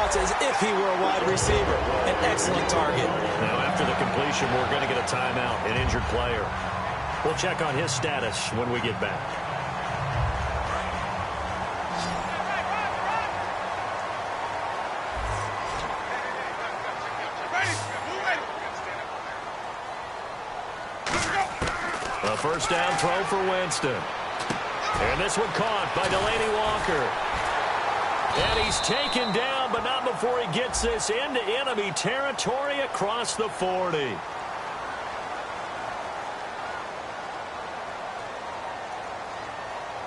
routes as if he were a wide receiver. An excellent target. Now, after the completion, we're going to get a timeout, an injured player. We'll check on his status when we get back. A first down throw for Winston. And this one caught by Delaney Walker. And he's taken down, but not before he gets this into enemy territory across the 40.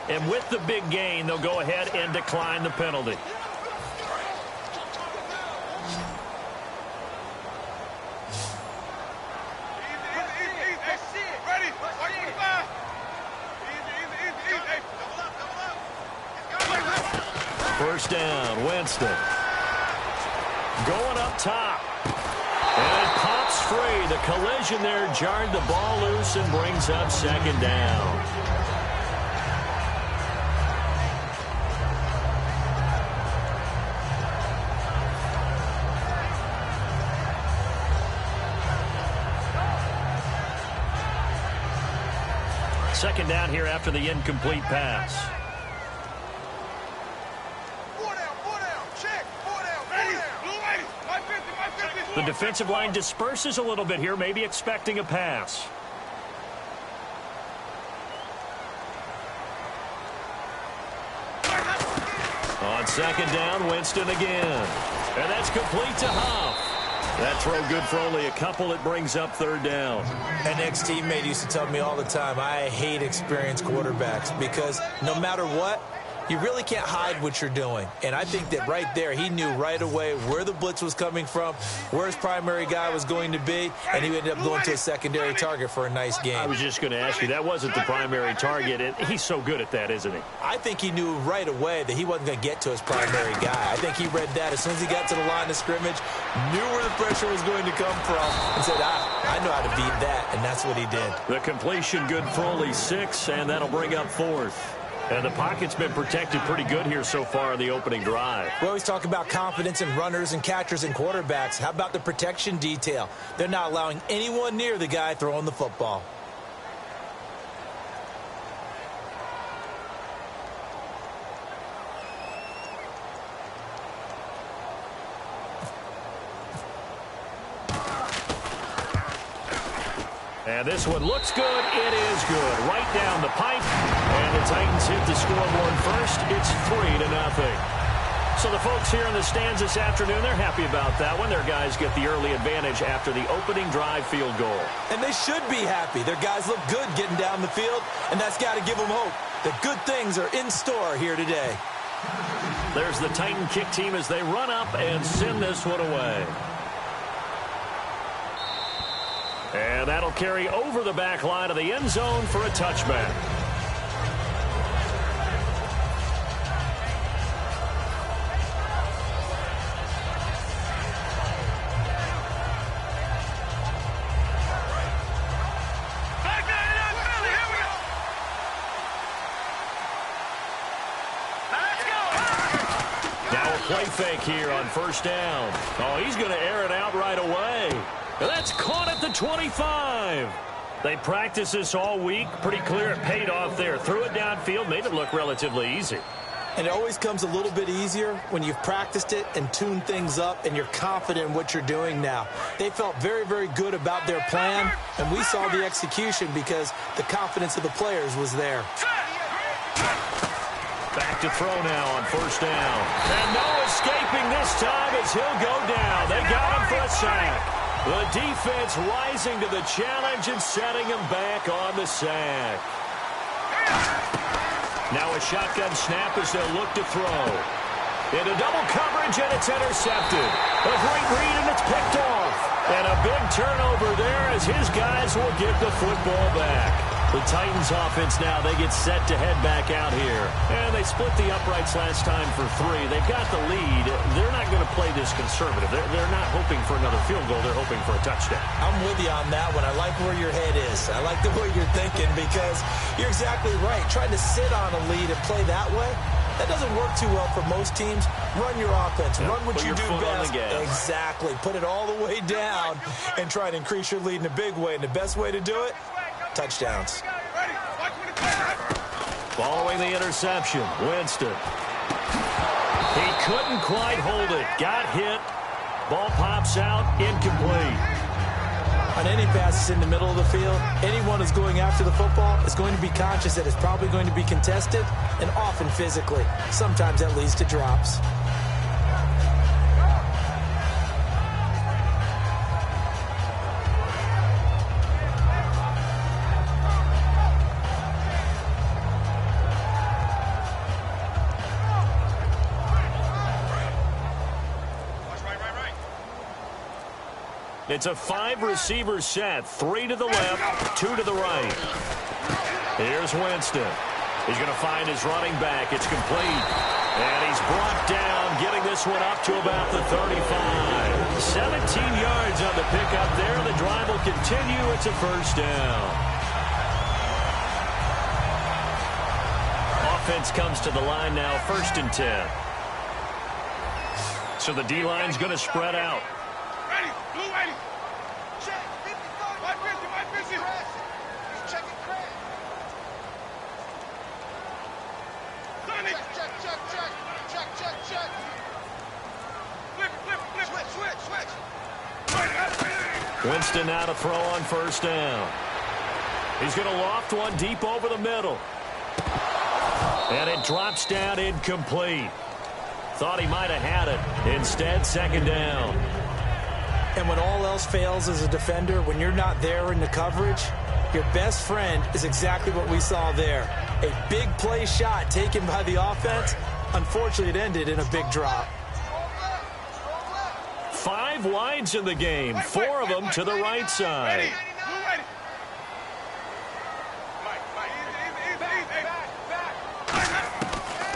And with the big gain, they'll go ahead and decline the penalty. First down, Winston. Going up top. And it pops free. The collision there jarred the ball loose and brings up second down. Second down here after the incomplete pass. The defensive line disperses a little bit here, maybe expecting a pass. On second down, Winston again. And that's complete to Huff. That throw good for only a couple. It brings up third down. An ex-teammate used to tell me all the time, I hate experienced quarterbacks because no matter what, you really can't hide what you're doing. And I think that right there, he knew right away where the blitz was coming from, where his primary guy was going to be, and he ended up going to a secondary target for a nice game. I was just going to ask you, that wasn't the primary target, and he's so good at that, isn't he? I think he knew right away that he wasn't going to get to his primary guy. I think he read that as soon as he got to the line of scrimmage, knew where the pressure was going to come from, and said, I know how to beat that, and that's what he did. The completion good for only 6, and that'll bring up fourth. And the pocket's been protected pretty good here so far in the opening drive. We always talk about confidence in runners and catchers and quarterbacks. How about the protection detail? They're not allowing anyone near the guy throwing the football. And this one looks good. It is good. Right down the pipe. And the Titans hit the scoreboard first. It's 3-0. So the folks here in the stands this afternoon, they're happy about that one. Their guys get the early advantage after the opening drive field goal. And they should be happy. Their guys look good getting down the field, and that's got to give them hope that good things are in store here today. There's the Titan kick team as they run up and send this one away. And that'll carry over the back line of the end zone for a touchback. Now a play fake here on first down. Oh, he's going to air it out right away. That's caught at the 25. They practiced this all week. Pretty clear it paid off there. Threw it downfield, made it look relatively easy. And it always comes a little bit easier when you've practiced it and tuned things up and you're confident in what you're doing now. They felt very, very good about their plan, and we saw the execution because the confidence of the players was there. Back to throw now on first down. And no escaping this time as he'll go down. They got him for a sack. The defense rising to the challenge and setting him back on the sack. Now a shotgun snap as they'll look to throw. Into double coverage, and it's intercepted. A great read, and it's picked off. And a big turnover there as his guys will get the football back. The Titans offense now, they get set to head back out here. And they split the uprights last time for 3. They've got the lead. They're not going to play this conservative. They're not hoping for another field goal. They're hoping for a touchdown. I'm with you on that one. I like where your head is. I like the way you're thinking because you're exactly right. Trying to sit on a lead and play that way, That doesn't work too well for most teams. Run your offense. Yep. Run what Put you your do foot on best. the gas. Exactly. Put it all the way down and try to increase your lead in a big way. And the best way to do it, touchdowns. Following the interception, Winston. He couldn't quite hold it. Got hit. Ball pops out, incomplete. On any passes in the middle of the field, anyone who's going after the football is going to be conscious that it's probably going to be contested and often physically. Sometimes that leads to drops. It's a 5-receiver set. 3 to the left, 2 to the right. Here's Winston. He's going to find his running back. It's complete. And he's brought down, getting this one up to about the 35. 17 yards on the pickup there. The drive will continue. It's a first down. Offense comes to the line now, 1st and 10. So the D-line's going to spread out. Winston now to throw on 1st down. He's going to loft one deep over the middle. And it drops down incomplete. Thought he might have had it. Instead, 2nd down. And when all else fails as a defender, when you're not there in the coverage, your best friend is exactly what we saw there. A big play shot taken by the offense. Unfortunately, it ended in a big drop. 5 wides in the game, 4 of them to the right side.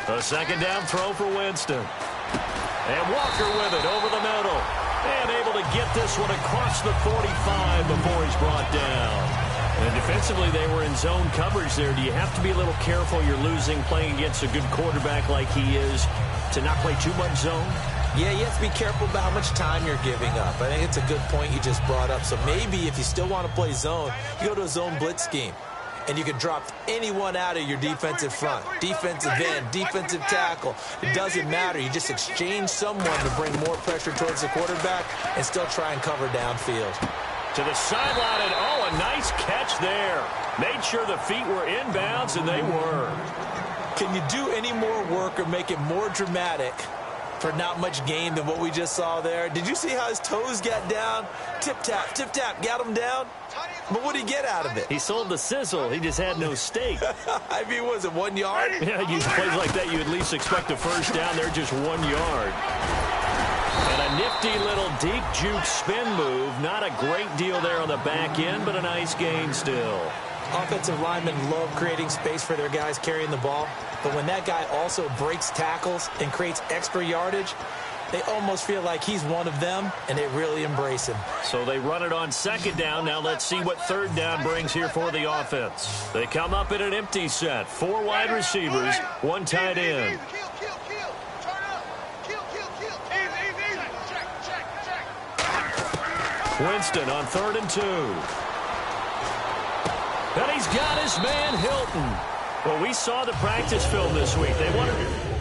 A 2nd down throw for Winston. And Walker with it over the middle. And able to get this one across the 45 before he's brought down. And defensively, they were in zone coverage there. Do you have to be a little careful? You're losing playing against a good quarterback like he is to not play too much zone? Yeah, you have to be careful about how much time you're giving up. I think it's a good point you just brought up. So maybe if you still want to play zone, you go to a zone blitz scheme. And you can drop anyone out of your defensive front. Defensive end, defensive tackle. It doesn't matter. You just exchange someone to bring more pressure towards the quarterback and still try and cover downfield. To the sideline, and oh, a nice catch there. Made sure the feet were inbounds, and they were. Can you do any more work or make it more dramatic for not much gain than what we just saw there? Did you see how his toes got down? Tip-tap, got him down. But what did he get out of it? He sold the sizzle. He just had no steak. I mean, was it 1 yard? Yeah, you plays like that, you at least expect a first down. They're just 1 yard. And a nifty little deep juke spin move. Not a great deal there on the back end, but a nice gain still. Offensive linemen love creating space for their guys carrying the ball. But when that guy also breaks tackles and creates extra yardage, they almost feel like he's one of them, and they really embrace him. So they run it on 2nd down. Now let's see what 3rd down brings here for the offense. They come up in an empty set. 4 wide receivers, 1 tight end. Winston on 3rd and 2. And he's got his man Hilton. Well, we saw the practice film this week. They wanted to...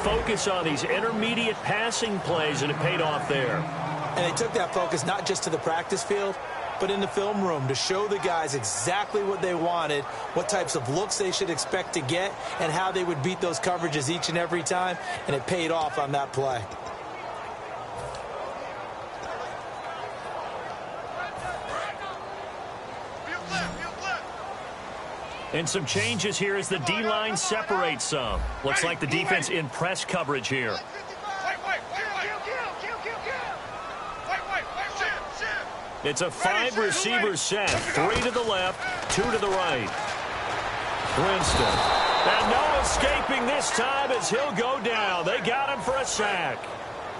focus on these intermediate passing plays, and it paid off there. And they took that focus not just to the practice field, but in the film room to show the guys exactly what they wanted, what types of looks they should expect to get, and how they would beat those coverages each and every time, and it paid off on that play. And some changes here as the D-line separates some. Looks like the defense in press coverage here. It's a 5-receiver set. 3 to the left, 2 to the right. Winston. And no escaping this time as he'll go down. They got him for a sack.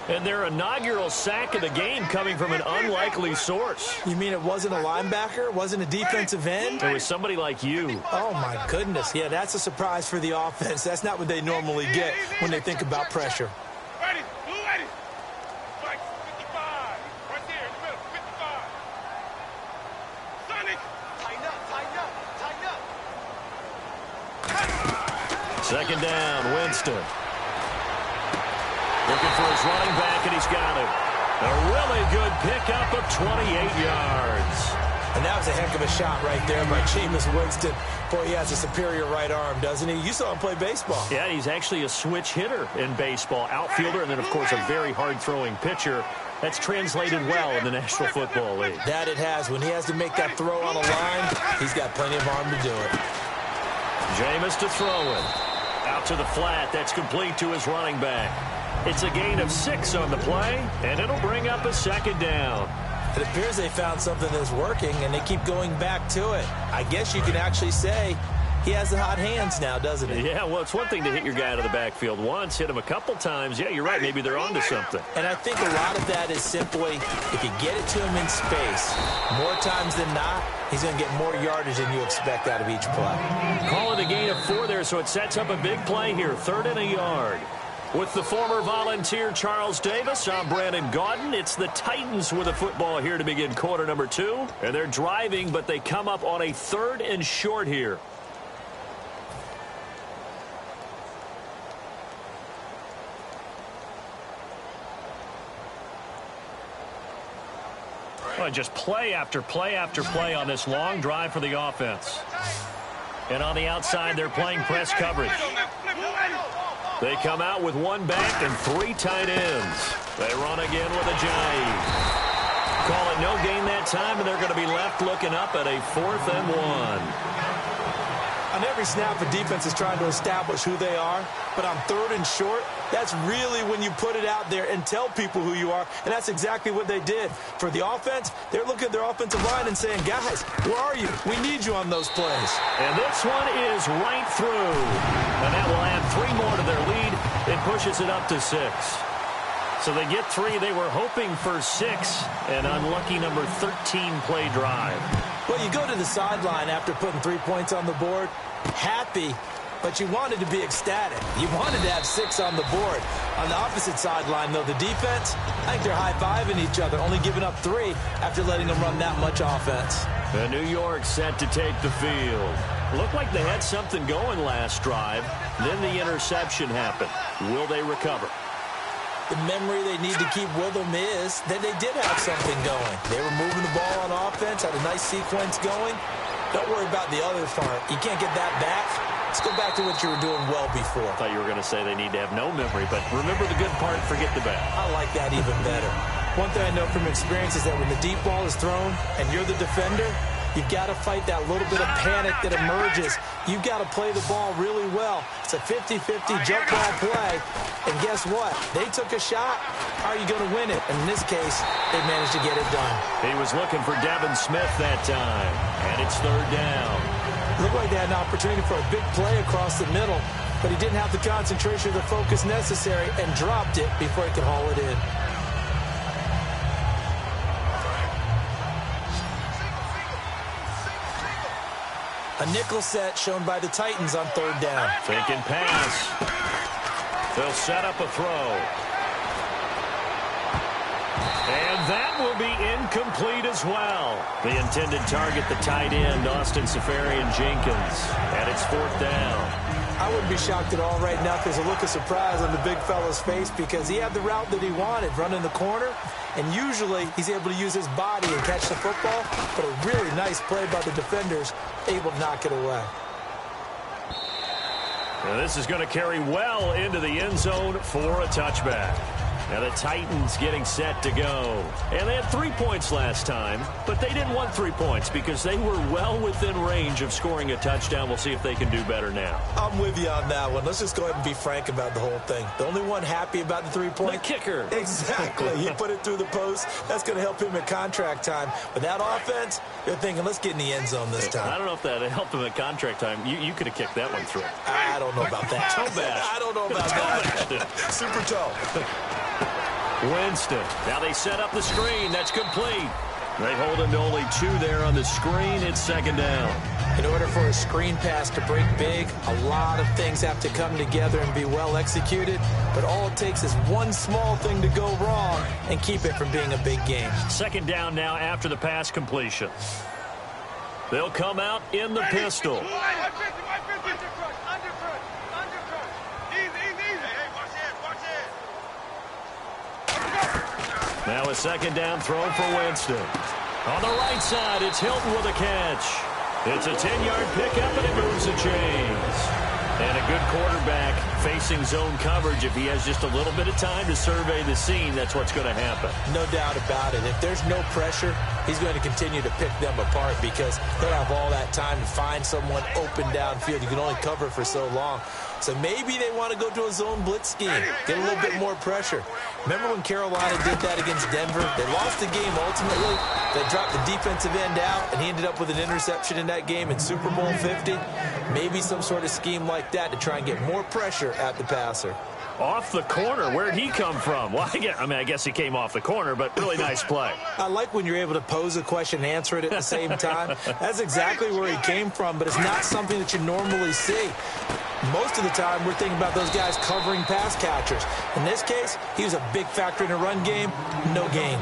And their inaugural sack of the game coming from an unlikely source. You mean it wasn't a linebacker? It wasn't a defensive end? It was somebody like you. Oh, my goodness. Yeah, that's a surprise for the offense. That's not what they normally get when they think about pressure. Ready, ready. Like 55. Right there in the middle, 55. Sonic. Tighten up, tighten up, tighten up. Second down, Winston. Looking for his running back, and he's got it. A really good pickup of 28 yards. And that was a heck of a shot right there by Jameis Winston. Boy, he has a superior right arm, doesn't he? You saw him play baseball. Yeah, he's actually a switch hitter in baseball. Outfielder, and then, of course, a very hard-throwing pitcher. That's translated well in the National Football League. That it has. When he has to make that throw on a line, he's got plenty of arm to do it. Jameis to throw it. Out to the flat. That's complete to his running back. It's a gain of 6 on the play, and it'll bring up a second down. It appears they found something that's working, and they keep going back to it. I guess you can actually say he has the hot hands now, doesn't he? Yeah, well, it's one thing to hit your guy out of the backfield once, hit him a couple times. Yeah, you're right. Maybe they're onto something. And I think a lot of that is simply if you get it to him in space, more times than not, he's going to get more yardage than you expect out of each play. Call it a gain of 4 there, so it sets up a big play here. 3rd and a yard. With the former Volunteer Charles Davis, I'm Brandon Gaudin. It's the Titans with the football here to begin quarter number 2. And they're driving, but they come up on a 3rd and short here. Well, just play after play after play on this long drive for the offense. And on the outside, they're playing press coverage. They come out with 1 back and 3 tight ends. They run again with a jive. Call it no gain that time, and they're going to be left looking up at a 4th and 1. On every snap, a defense is trying to establish who they are, but on 3rd and short, that's really when you put it out there and tell people who you are, and that's exactly what they did. For the offense, they're looking at their offensive line and saying, guys, where are you? We need you on those plays. And this one is right through. And that will add 3 more to their lead. It pushes it up to 6. So they get 3. They were hoping for 6. An unlucky number 13 play drive. Well, you go to the sideline after putting 3 points on the board, happy, but you wanted to be ecstatic. You wanted to have 6 on the board. On the opposite sideline, though, the defense, I think they're high-fiving each other, only giving up 3 after letting them run that much offense. And New York set to take the field. Looked like they had something going last drive. Then the interception happened. Will they recover? The memory they need to keep with them is that they did have something going. They were moving the ball on offense, had a nice sequence going. Don't worry about the other part. You can't get that back. Let's go back to what you were doing well before. I thought you were going to say they need to have no memory, but remember the good part, forget the bad. I like that even better. One thing I know from experience is that when the deep ball is thrown and you're the defender, you've got to fight that little bit of panic that emerges. You've got to play the ball really well. It's a 50-50 jump ball play. And guess what? They took a shot. How are you going to win it? And in this case, they managed to get it done. He was looking for Devin Smith that time. And it's 3rd down. Looked like they had an opportunity for a big play across the middle, but he didn't have the concentration or the focus necessary and dropped it before he could haul it in. A nickel set shown by the Titans on 3rd down. Taking pass. They'll set up a throw. And that will be incomplete as well. The intended target, the tight end, Austin Safarian-Jenkins. And it's 4th down. I wouldn't be shocked at all right now if there's a look of surprise on the big fella's face because he had the route that he wanted, running the corner. And usually he's able to use his body and catch the football. But a really nice play by the defenders, able to knock it away. Now this is going to carry well into the end zone for a touchback. Now the Titans getting set to go. And they had 3 points last time, but they didn't want 3 points because they were well within range of scoring a touchdown. We'll see if they can do better now. I'm with you on that one. Let's just go ahead and be frank about the whole thing. The only one happy about the 3-point? The kicker. Exactly. He put it through the post. That's going to help him at contract time. But that offense, they're thinking, let's get in the end zone this time. I don't know if that helped him at contract time. You could have kicked that one through. I don't know about that. Toe bash. I don't know about that. Super toe. Winston. Now they set up the screen. That's complete. They hold him to only 2 there on the screen. It's second down. In order for a screen pass to break big, a lot of things have to come together and be well executed. But all it takes is one small thing to go wrong and keep it from being a big game. Second down now after the pass completion. They'll come out in the pistol. Now a second down throw for Winston. On the right side, it's Hilton with a catch. It's a 10-yard pickup, and it moves the chains. And a good quarterback facing zone coverage. If he has just a little bit of time to survey the scene, that's what's going to happen. No doubt about it. If there's no pressure, he's going to continue to pick them apart because he'll have all that time to find someone open downfield. You can only cover for so long. So maybe they want to go to a zone blitz scheme, get a little bit more pressure. Remember when Carolina did that against Denver? They lost the game ultimately. They dropped the defensive end out, and he ended up with an interception in that game in Super Bowl 50. Maybe some sort of scheme like that to try and get more pressure at the passer. Off the corner. Where'd he come from? Well, I guess he came off the corner, but really nice play. I like when you're able to pose a question and answer it at the same time. That's exactly where he came from, but it's not something that you normally see. Most of the time, we're thinking about those guys covering pass catchers. In this case, he was a big factor in a run game, no gain.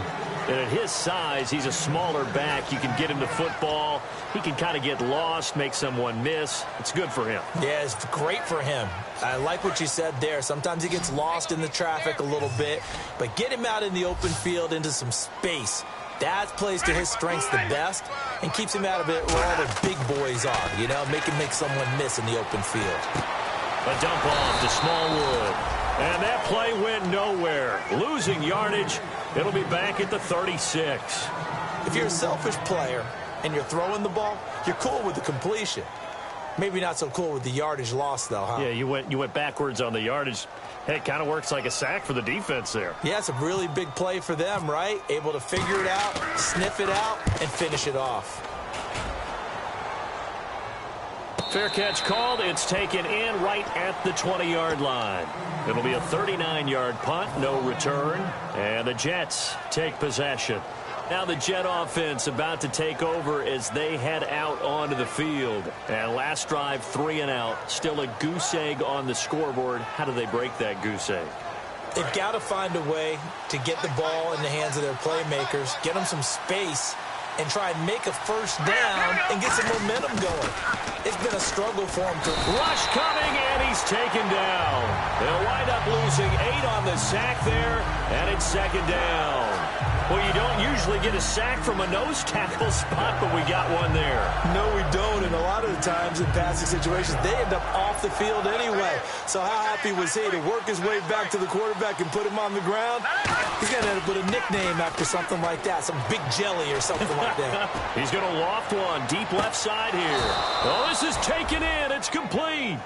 And at his size, he's a smaller back. You can get him to football. He can kind of get lost, make someone miss. It's good for him. Yeah, it's great for him. I like what you said there. Sometimes he gets lost in the traffic a little bit, but get him out in the open field into some space. That plays to his strengths the best and keeps him out of it where all the big boys are, you know, make someone miss in the open field. A dump off to Smallwood. And that play went nowhere. Losing yardage. It'll be back at the 36. If you're a selfish player and you're throwing the ball, you're cool with the completion. Maybe not so cool with the yardage loss, though, huh? Yeah, you went backwards on the yardage. Hey, it kind of works like a sack for the defense there. Yeah, it's a really big play for them, right? Able to figure it out, sniff it out, and finish it off. Fair catch called. It's taken in right at the 20-yard line. It'll be a 39-yard punt, no return. And the Jets take possession. Now the Jet offense about to take over as they head out onto the field. And last drive, 3 and out. Still a goose egg on the scoreboard. How do they break that goose egg? They've got to find a way to get the ball in the hands of their playmakers, get them some space, and try and make a first down and get some momentum going. It's been a struggle for him. Rush coming, and he's taken down. They'll wind up losing 8 on the sack there, and it's second down. Well, you don't usually get a sack from a nose tackle spot, but we got one there. No, we don't, and a lot of the times in passing situations, they end up off the field anyway. So how happy was he to work his way back to the quarterback and put him on the ground? He's going to end up with a nickname after something like that, some big jelly or something like that. He's going to loft one deep left side here. Oh, this is taken in. It's complete.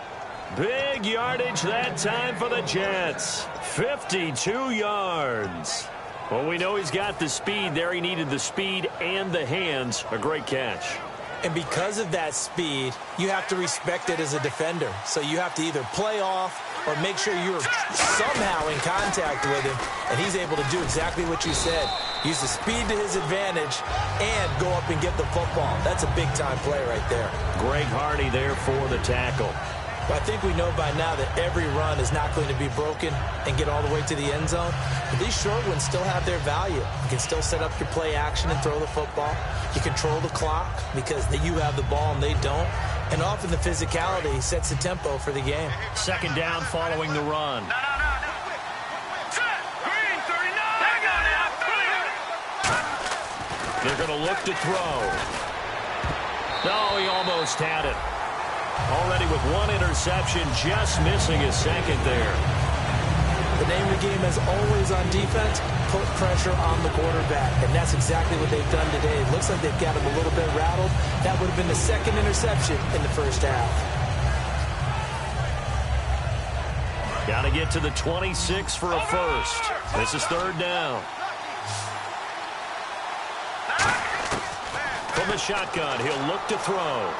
Big yardage that time for the Jets. 52 yards. Well, we know he's got the speed there. He needed the speed and the hands. A great catch. And because of that speed, you have to respect it as a defender. So you have to either play off or make sure you're somehow in contact with him. And he's able to do exactly what you said. Use the speed to his advantage and go up and get the football. That's a big-time play right there. Greg Hardy there for the tackle. Well, I think we know by now that every run is not going to be broken and get all the way to the end zone. But these short ones still have their value. You can still set up your play action and throw the football. You control the clock because you have the ball and they don't. And often the physicality sets the tempo for the game. Second down following the run. They're going to look to throw. No, he almost had it. Already with one interception, just missing his second there. The name of the game, as always on defense, put pressure on the quarterback. And that's exactly what they've done today. It looks like they've got him a little bit rattled. That would have been the second interception in the first half. Got to get to the 26 for a first. This is third down. From the shotgun, he'll look to throw.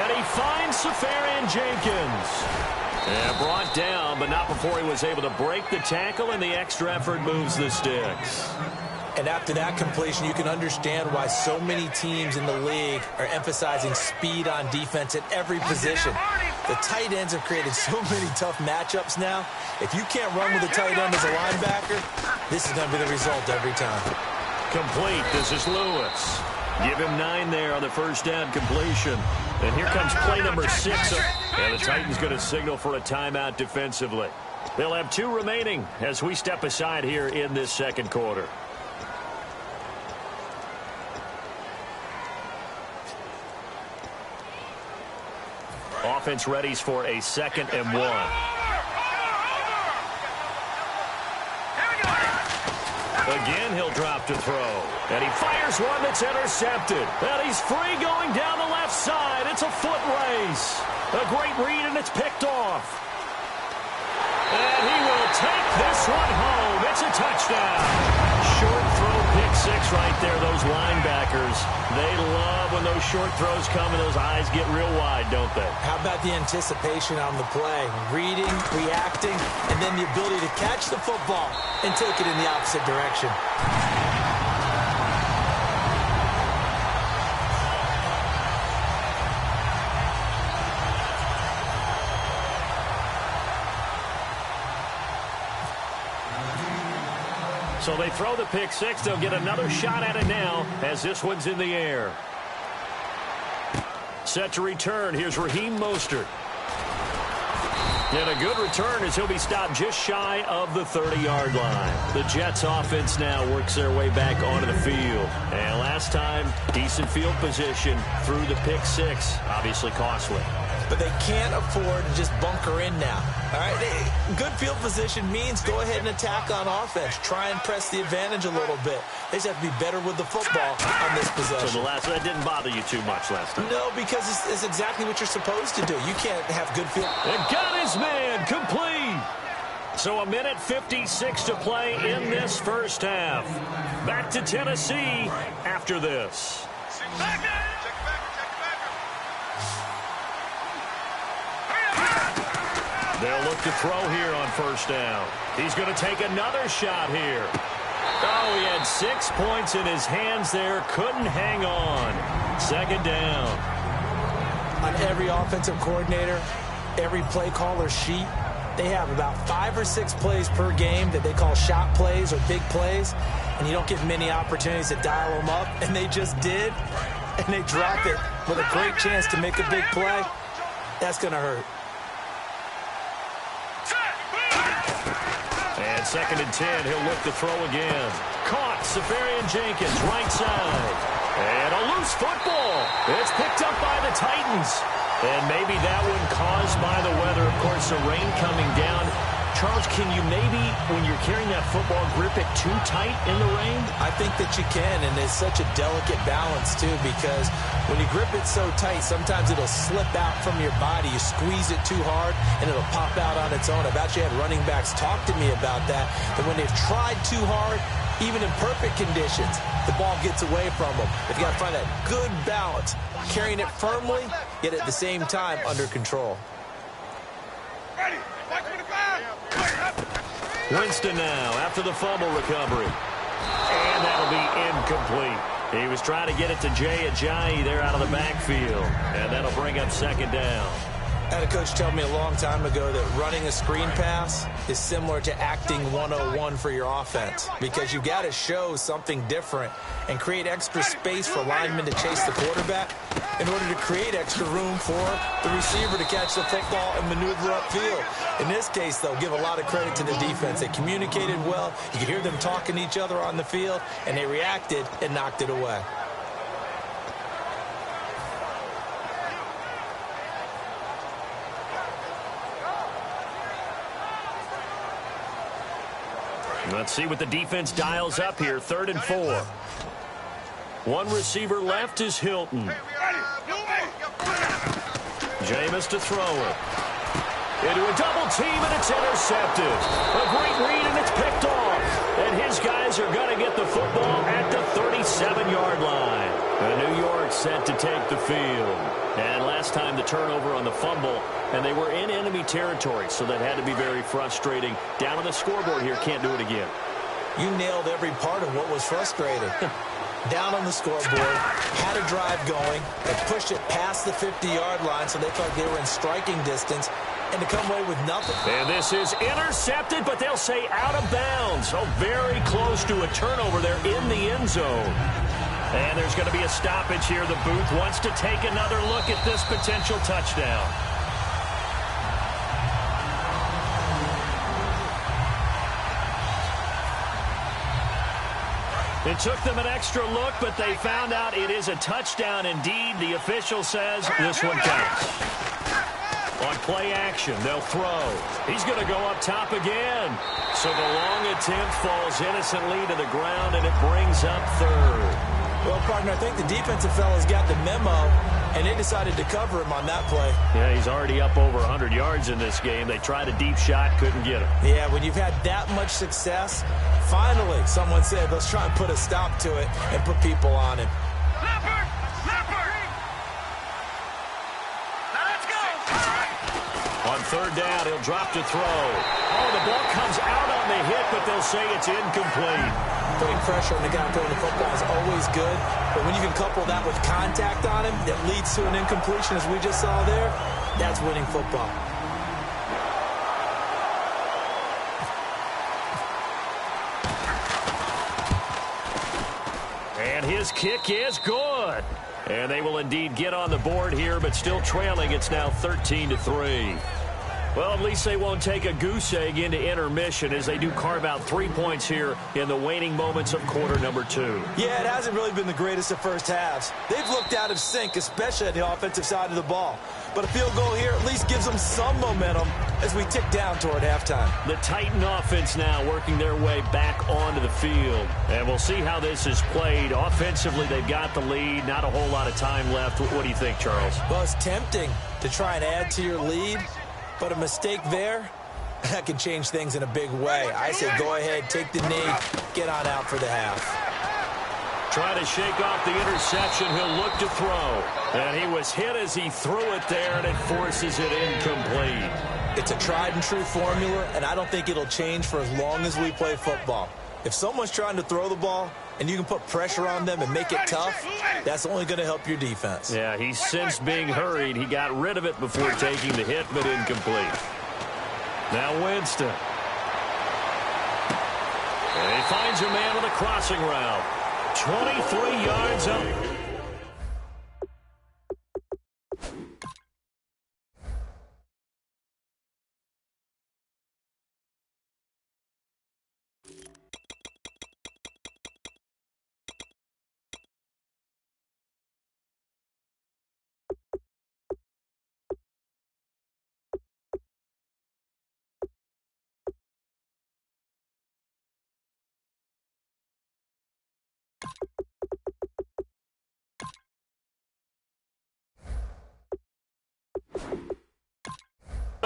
And he finds Safarian Jenkins. And brought down, but not before he was able to break the tackle, and the extra effort moves the sticks. And after that completion, you can understand why so many teams in the league are emphasizing speed on defense at every position. The tight ends have created so many tough matchups now. If you can't run with a tight end as a linebacker, this is going to be the result every time. Complete. This is Lewis. Give him 9 there on the first down completion. And here comes play number 6. And the Titans going to signal for a timeout defensively. They'll have 2 remaining as we step aside here in this second quarter. Offense readies for a 2nd and 1. Again, he'll drop to throw. And he fires one that's intercepted. And he's free going down the left side. It's a foot race. A great read, and it's picked off. And he will take this one home. It's a touchdown. Short throw, pick 6 right there. Those linebackers, they love when those short throws come and those eyes get real wide, don't they? How about the anticipation on the play? Reading, reacting, and then the ability to catch the football and take it in the opposite direction. So they throw the pick 6. They'll get another shot at it now as this one's in the air. Set to return. Here's Raheem Mostert. And a good return as he'll be stopped just shy of the 30-yard line. The Jets offense now works their way back onto the field. And last time, decent field position through the pick 6. Obviously costly. But they can't afford to just bunker in now. All right, good field position means go ahead and attack on offense. Try and press the advantage a little bit. They just have to be better with the football on this possession. So that didn't bother you too much last time? No, because it's exactly what you're supposed to do. You can't have good field. And got his man complete. So a minute 56 to play in this first half. Back to Tennessee after this. They'll look to throw here on first down. He's going to take another shot here. Oh, he had 6 points in his hands there. Couldn't hang on. Second down. On every offensive coordinator, every play caller sheet, they have about 5 or 6 plays per game that they call shot plays or big plays, and you don't get many opportunities to dial them up, and they just did, and they drop it with a great chance to make a big play. That's going to hurt. And 2nd and 10, he'll look to throw again. Caught, Safarian Jenkins, right side. And a loose football. It's picked up by the Titans. And maybe that one caused by the weather. Of course, the rain coming down. Charles, can you maybe, when you're carrying that football, grip it too tight in the rain? I think that you can, and it's such a delicate balance, too, because when you grip it so tight, sometimes it'll slip out from your body. You squeeze it too hard, and it'll pop out on its own. I've actually had running backs talk to me about that when they've tried too hard, even in perfect conditions, the ball gets away from them. They've got to find that good balance, carrying it firmly, yet at the same time under control. Ready. Winston now after the fumble recovery. And that'll be incomplete. He was trying to get it to Jay Ajayi there out of the backfield. And that'll bring up second down. I had a coach tell me a long time ago that running a screen pass is similar to acting 101 for your offense, because you got to show something different and create extra space for linemen to chase the quarterback in order to create extra room for the receiver to catch the football and maneuver upfield. In this case, though, give a lot of credit to the defense. They communicated well. You could hear them talking to each other on the field, and they reacted and knocked it away. Let's see what the defense dials up here. 3rd and 4. One receiver left is Hilton. Jameis to throw it. Into a double team, and it's intercepted. A great read, and it's picked off. And his guys are going to get the football at the 37-yard line. And New York set to take the field. And last time the turnover on the fumble, and they were in enemy territory, so that had to be very frustrating. Down on the scoreboard here, can't do it again. You nailed every part of what was frustrating. Down on the scoreboard, had a drive going, they pushed it past the 50-yard line, so they felt they were in striking distance, and to come away with nothing. And this is intercepted, but they'll say out of bounds. So very close to a turnover there in the end zone. And there's going to be a stoppage here. The booth wants to take another look at this potential touchdown. It took them an extra look, but they found out it is a touchdown indeed. The official says this one counts. On play action, they'll throw. He's going to go up top again. So the long attempt falls innocently to the ground, and it brings up 3rd. Well, partner, I think the defensive fellas got the memo, and they decided to cover him on that play. Yeah, he's already up over 100 yards in this game. They tried a deep shot, couldn't get him. Yeah, when you've had that much success, finally someone said, let's try and put a stop to it and put people on him. On 3rd down, he'll drop to throw. Oh, the ball comes out on the hit, but they'll say it's incomplete. Putting pressure on the guy throwing the football is always good, but when you can couple that with contact on him that leads to an incompletion, as we just saw there, that's winning football. And his kick is good. And they will indeed get on the board here, but still trailing. It's now 13-3. Well, at least they won't take a goose egg into intermission as they do carve out 3 points here in the waning moments of quarter number 2. Yeah, it hasn't really been the greatest of first halves. They've looked out of sync, especially on the offensive side of the ball. But a field goal here at least gives them some momentum as we tick down toward halftime. The Titan offense now working their way back onto the field. And we'll see how this is played. Offensively, they've got the lead. Not a whole lot of time left. What do you think, Charles? Well, it's tempting to try and add to your lead. But a mistake there, that can change things in a big way. I say go ahead, take the knee, get on out for the half. Trying to shake off the interception. He'll look to throw. And he was hit as he threw it there, and it forces it incomplete. It's a tried-and-true formula, and I don't think it'll change for as long as we play football. If someone's trying to throw the ball and you can put pressure on them and make it tough, that's only going to help your defense. Yeah, he's since being hurried. He got rid of it before taking the hit, but incomplete. Now Winston. And he finds a man with a crossing route. 23 yards up.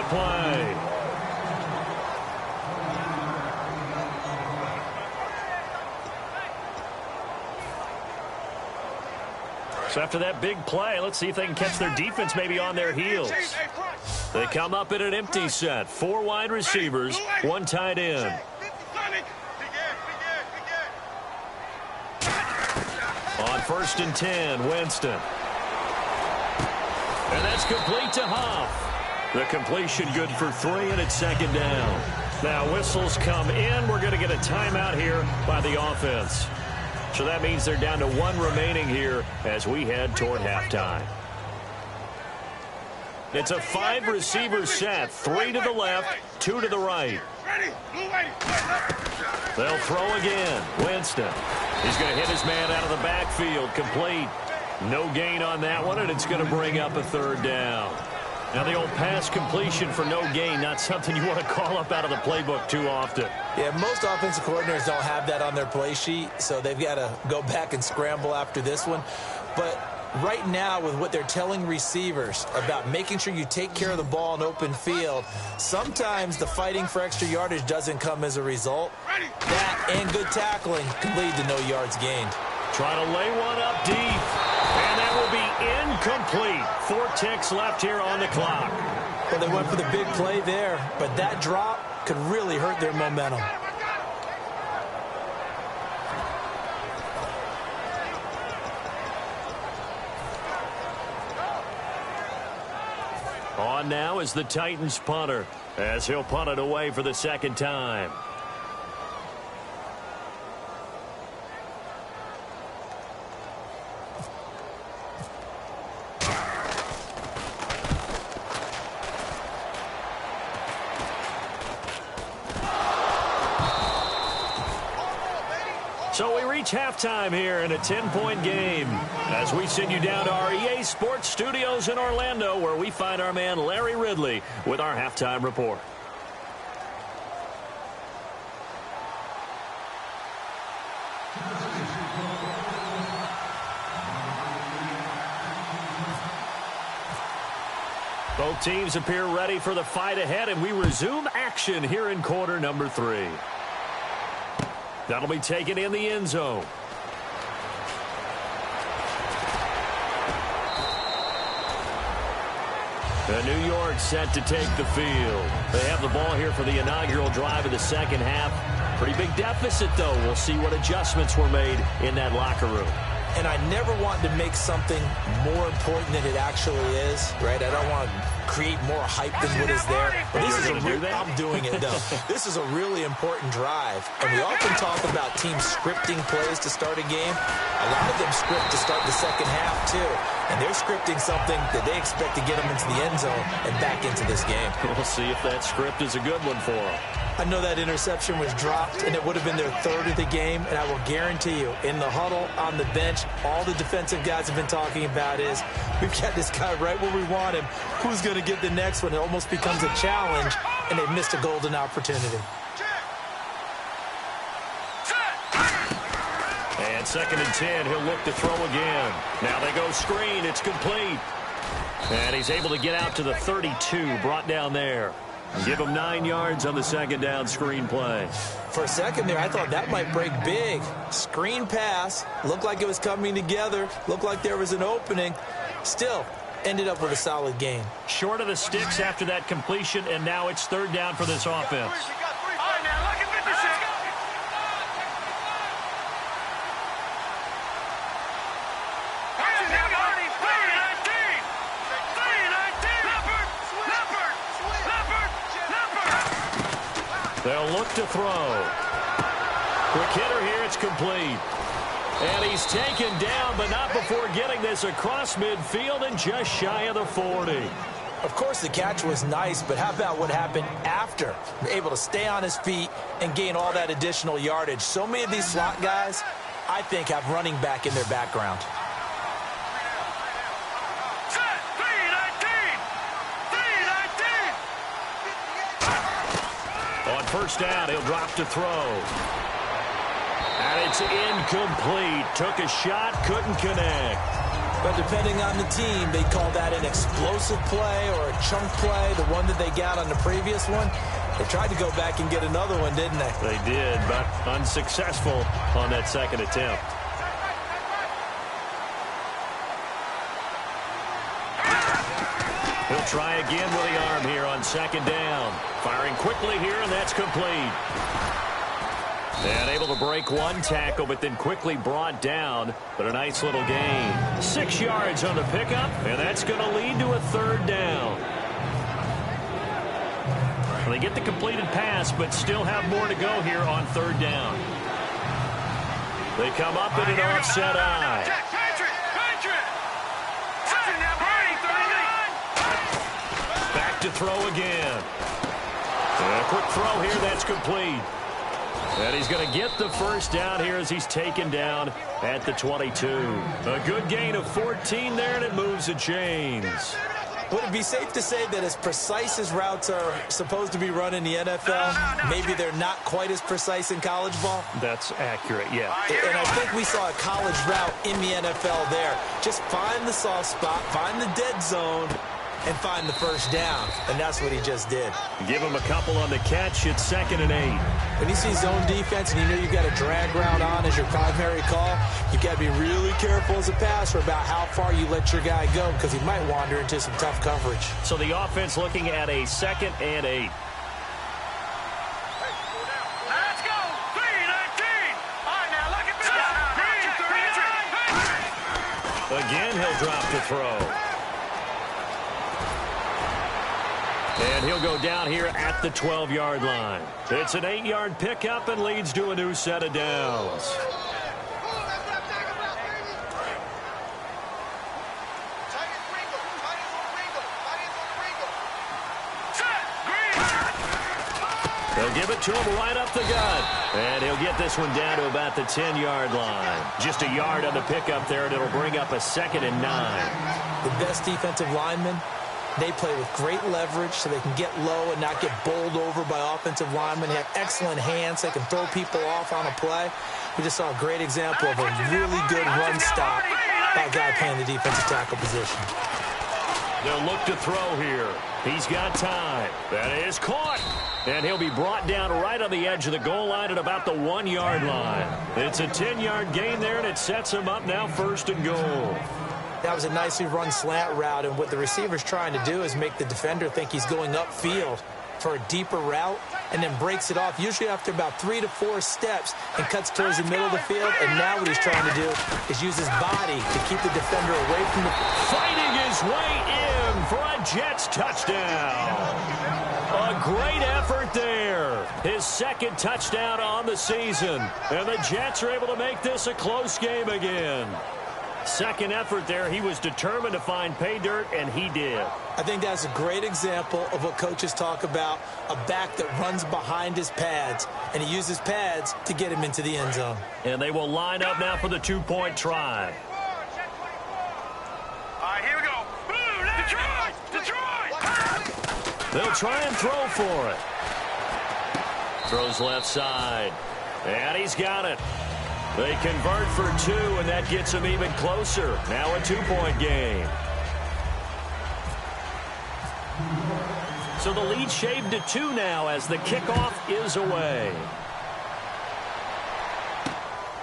Play. So after that big play, let's see if they can catch their defense maybe on their heels. They come up in an empty set. 4 wide receivers, 1 tight end. On 1st and 10, Winston. And that's complete to Huff. The completion good for 3, and it's 2nd down. Now whistles come in. We're going to get a timeout here by the offense. So that means they're down to 1 remaining here as we head toward halftime. It's a 5-receiver set. 3 to the left, 2 to the right. They'll throw again. Winston. He's going to hit his man out of the backfield. Complete. No gain on that one, and it's going to bring up a 3rd down. Now, the old pass completion for no gain, not something you want to call up out of the playbook too often. Yeah, most offensive coordinators don't have that on their play sheet, so they've got to go back and scramble after this one. But right now, with what they're telling receivers about making sure you take care of the ball in open field, sometimes the fighting for extra yardage doesn't come as a result. That and good tackling can lead to no yards gained. Trying to lay one up deep. And that will be incomplete. 4 ticks left here on the clock. Well, they went for the big play there, but that drop could really hurt their momentum. On now is the Titans punter, as he'll punt it away for the second time. So we reach halftime here in a 10-point game as we send you down to our EA Sports Studios in Orlando, where we find our man Larry Ridley with our halftime report. Both teams appear ready for the fight ahead, and we resume action here in quarter number 3. That'll be taken in the end zone. And New York set to take the field. They have the ball here for the inaugural drive of the second half. Pretty big deficit, though. We'll see what adjustments were made in that locker room. And I never want to make something more important than it actually is, right? I don't want to create more hype than what is there. But this is I'm doing it, though. This is a really important drive. And we often talk about teams scripting plays to start a game. A lot of them script to start the second half, too. And they're scripting something that they expect to get them into the end zone and back into this game. We'll see if that script is a good one for them. I know that interception was dropped, and it would have been their third of the game, and I will guarantee you, in the huddle, on the bench, all the defensive guys have been talking about is, we've got this guy right where we want him. Who's going to get the next one? It almost becomes a challenge, and they've missed a golden opportunity. And 2nd and 10, he'll look to throw again. Now they go screen, it's complete. And he's able to get out to the 32, brought down there. Give him 9 yards on the second down screen play. For a second there, I thought that might break big. Screen pass. Looked like it was coming together. Looked like there was an opening. Still, ended up with a solid game. Short of the sticks after that completion, and now it's 3rd down for this offense. They'll look to throw. Quick hitter here, it's complete. And he's taken down, but not before getting this across midfield and just shy of the 40. Of course, the catch was nice, but how about what happened after? Able to stay on his feet and gain all that additional yardage. So many of these slot guys, I think, have running back in their background. On 1st down, he'll drop to throw. And it's incomplete. Took a shot, couldn't connect. But depending on the team, they call that an explosive play or a chunk play, the one that they got on the previous one. They tried to go back and get another one, didn't they? They did, but unsuccessful on that 2nd attempt. He'll try again with the arm here on 2nd down. Firing quickly here, and that's complete. And able to break one tackle, but then quickly brought down. But a nice little gain. 6 yards on the pickup, and that's going to lead to a 3rd down. Well, they get the completed pass, but still have more to go here on 3rd down. They come up in an offset eye. Back to throw again. And a quick throw here, that's complete. And he's going to get the 1st down here as he's taken down at the 22. A good gain of 14 there, and it moves the chains. Would it be safe to say that as precise as routes are supposed to be run in the NFL, maybe they're not quite as precise in college ball? That's accurate, yeah. And I think we saw a college route in the NFL there. Just find the soft spot, find the dead zone, and find the first down. And that's what he just did. Give him a couple on the catch. It's 2nd and 8. When you see zone defense and you know you've got a drag route on as your primary call, you've got to be really careful as a passer about how far you let your guy go because he might wander into some tough coverage. So the offense looking at a 2nd and 8. Let's go. 3-19. All right, now look at this. Again, he'll drop to throw. And he'll go down here at the 12-yard line. It's an 8-yard pickup and leads to a new set of downs. They'll give it to him right up the gut. And he'll get this one down to about the 10-yard line. Just a yard on the pickup there, and it'll bring up a 2nd and 9. The best defensive linemen, they play with great leverage so they can get low and not get bowled over by offensive linemen. They have excellent hands. They can throw people off on a play. We just saw a great example of a really good run stop by a guy playing the defensive tackle position. They'll look to throw here. He's got time. That is caught. And he'll be brought down right on the edge of the goal line at about the 1-yard line. It's a 10-yard gain there, and it sets him up now 1st and goal. That was a nicely run slant route, and what the receiver's trying to do is make the defender think he's going upfield for a deeper route and then breaks it off, usually after about 3 to 4 steps, and cuts towards the middle of the field. And now what he's trying to do is use his body to keep the defender away from the... Fighting his way in for a Jets touchdown. A great effort there. His 2nd touchdown on the season. And the Jets are able to make this a close game again. 2nd effort there. He was determined to find pay dirt, and he did. I think that's a great example of what coaches talk about, a back that runs behind his pads, and he uses pads to get him into the end zone. And they will line up now for the 2-point try. All right, here we go. Detroit! They'll try and throw for it. Throws left side. And he's got it. They convert for 2, and that gets them even closer. Now a 2-point game. So the lead shaved to 2 now as the kickoff is away.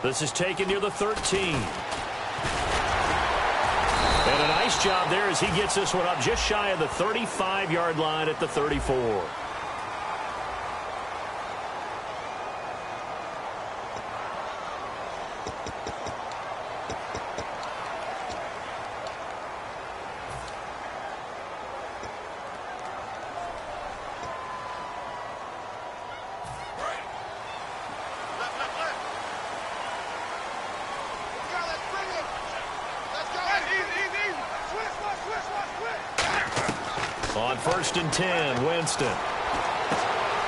This is taken near the 13. And a nice job there as he gets this one up just shy of the 35-yard line at the 34. On 1st and 10, Winston.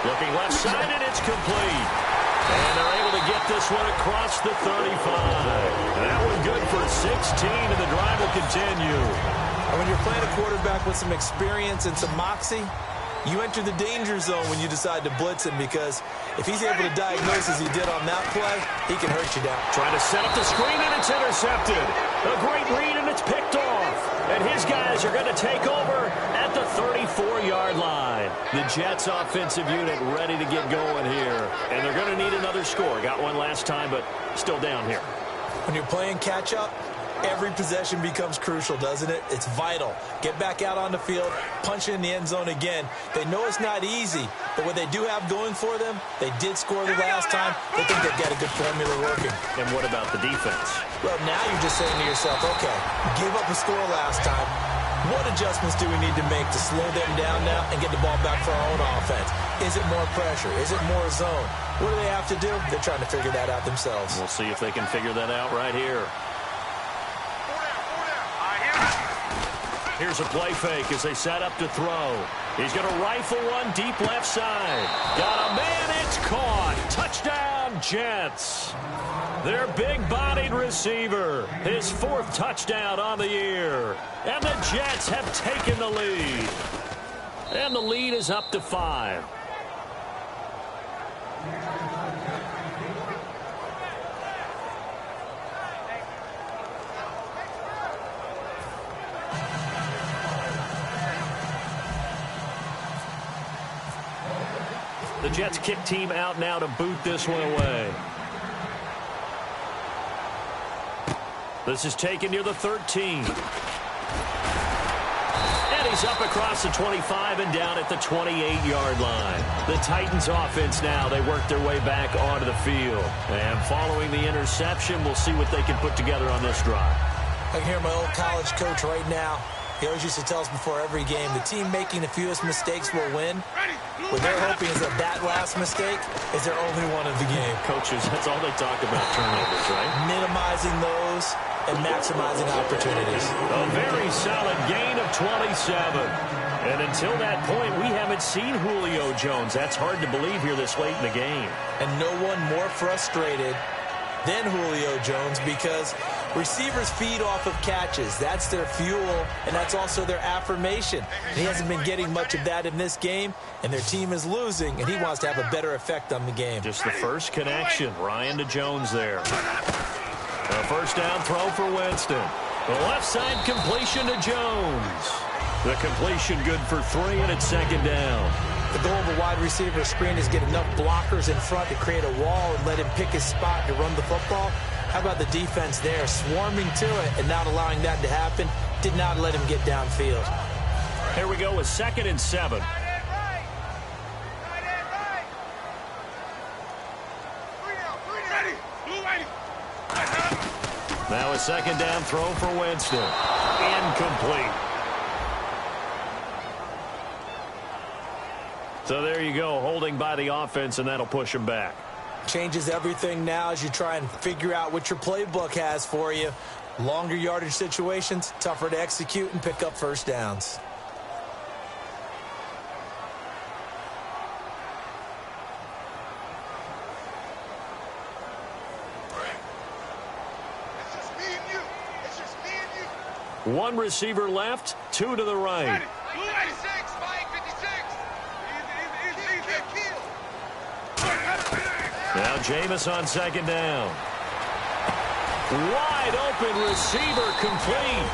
Looking left side, and it's complete. And they're able to get this one across the 35. That one good for 16, and the drive will continue. And when you're playing a quarterback with some experience and some moxie, you enter the danger zone when you decide to blitz him, because if he's able to diagnose as he did on that play, he can hurt you down. Trying to set up the screen, and it's intercepted. A great read, and it's picked off. And his guys are going to take over at the 34-yard line. The Jets offensive unit ready to get going here. And they're going to need another score. Got one last time, but still down here. When you're playing catch-up, every possession becomes crucial, doesn't it? It's vital. Get back out on the field, punch it in the end zone again. They know it's not easy, but what they do have going for them, they did score the last time. They think they've got a good formula working. And what about the defense? Well, now you're just saying to yourself, okay, give up a score last time. What adjustments do we need to make to slow them down now and get the ball back for our own offense? Is it more pressure? Is it more zone? What do they have to do? They're trying to figure that out themselves. We'll see if they can figure that out right here. Here's a play fake as they set up to throw. He's going to rifle one deep left side. Got a man, it's caught. Touchdown, Jets. Their big-bodied receiver, his 4th touchdown on the year. And the Jets have taken the lead. And the lead is up to 5. The Jets kick team out now to boot this one away. This is taken near the 13. And he's up across the 25 and down at the 28-yard line. The Titans offense now, they work their way back onto the field. And following the interception, we'll see what they can put together on this drive. I can hear my old college coach right now. He always used to tell us before every game, the team making the fewest mistakes will win. What they're hoping is that last mistake is their only one of the game. Coaches, that's all they talk about, turnovers, right? Minimizing those and maximizing opportunities. A very solid gain of 27. And until that point, we haven't seen Julio Jones. That's hard to believe here this late in the game. And no one more frustrated than Julio Jones because receivers feed off of catches. That's their fuel, and that's also their affirmation. And he hasn't been getting much of that in this game, and their team is losing, and he wants to have a better effect on the game. Just the first connection, Ryan to Jones there. A first down throw for Winston. The left side completion to Jones. The completion good for 3, and it's 2nd down. The goal of a wide receiver screen is get enough blockers in front to create a wall and let him pick his spot to run the football. How about the defense there, swarming to it and not allowing that to happen? Did not let him get downfield. Here we go with 2nd and 7. Now a 2nd down throw for Winston. Incomplete. So there you go, holding by the offense, and that'll push him back. Changes everything now as you try and figure out what your playbook has for you. Longer yardage situations, tougher to execute and pick up first downs. One receiver left, 2 to the right. Now Jameis on 2nd down. Wide open receiver complete.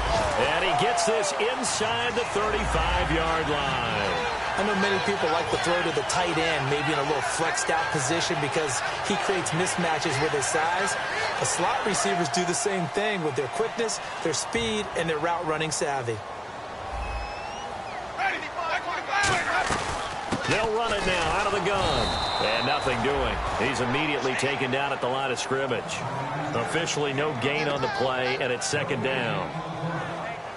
And he gets this inside the 35-yard line. I know many people like to throw to the tight end, maybe in a little flexed out position because he creates mismatches with his size. The slot receivers do the same thing with their quickness, their speed, and their route running savvy. They'll run it now out of the gun. And nothing doing. He's immediately taken down at the line of scrimmage. Officially no gain on the play, and it's 2nd down.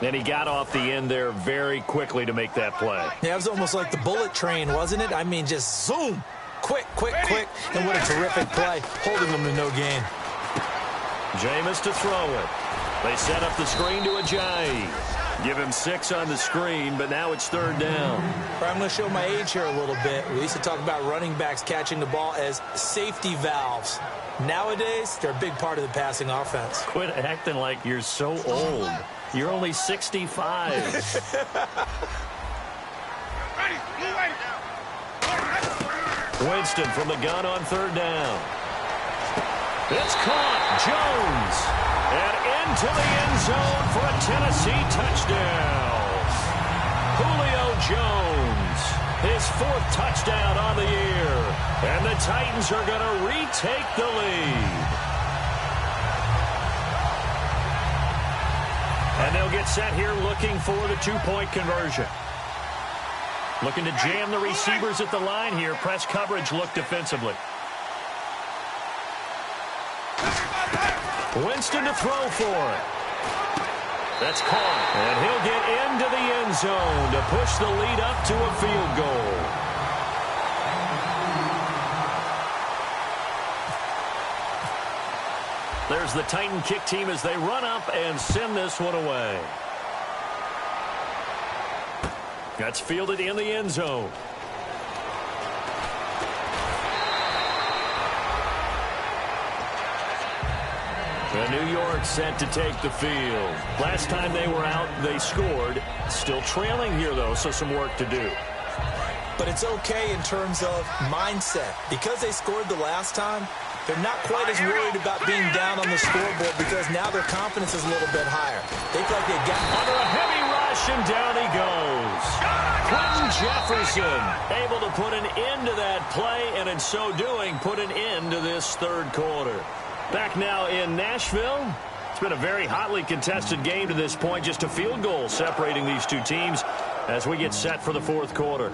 And he got off the end there very quickly to make that play. Yeah, it was almost like the bullet train, wasn't it? I mean, just zoom. Quick, quick, quick. And what a terrific play, holding them to no gain. Jameis to throw it. They set up the screen to Ajayi. Give him 6 on the screen, but now it's 3rd down. I'm going to show my age here a little bit. We used to talk about running backs catching the ball as safety valves. Nowadays, they're a big part of the passing offense. Quit acting like you're so old. You're only 65. Winston from the gun on 3rd down. It's caught. Jones. And into the end zone for a Tennessee touchdown. Julio Jones, his 4th touchdown on the year. And the Titans are going to retake the lead. And they'll get set here looking for the 2-point conversion. Looking to jam the receivers at the line here. Press coverage look defensively. Winston to throw for it. That's caught. And he'll get into the end zone to push the lead up to a field goal. There's the Titan kick team as they run up and send this one away. That's fielded in the end zone. And New York set to take the field. Last time they were out, they scored. Still trailing here, though, so some work to do. But it's okay in terms of mindset. Because they scored the last time, they're not quite as worried about being down on the scoreboard because now their confidence is a little bit higher. They feel like they've got under a heavy rush, and down he goes. Quentin Jefferson able to put an end to that play, and in so doing, put an end to this third quarter. Back now in Nashville. It's been a very hotly contested game to this point. Just a field goal separating these two teams as we get set for the fourth quarter.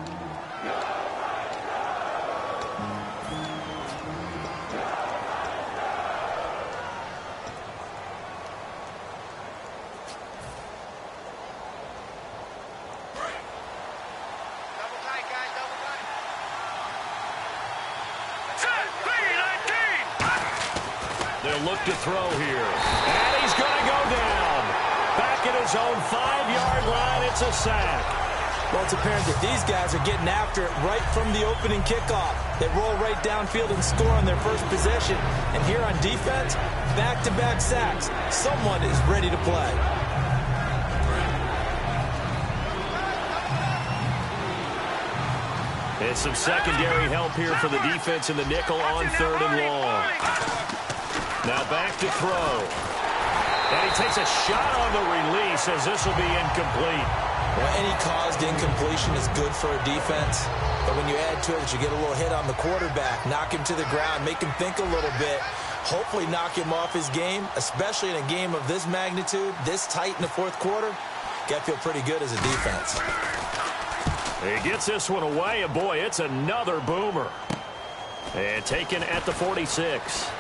Look to throw here. And he's going to go down. Back at his own 5-yard line. It's a sack. Well, it's apparent that these guys are getting after it right from the opening kickoff. They roll right downfield and score on their first possession. And here on defense, back-to-back sacks. Someone is ready to play. It's some secondary help here for the defense in the nickel on 3rd and long. Now back to throw. And he takes a shot on the release as this will be incomplete. Well, any caused incompletion is good for a defense. But when you add to it that you get a little hit on the quarterback, knock him to the ground, make him think a little bit, hopefully knock him off his game, especially in a game of this magnitude, this tight in the fourth quarter, got to feel pretty good as a defense. He gets this one away, and boy, it's another boomer. And taken at the 46.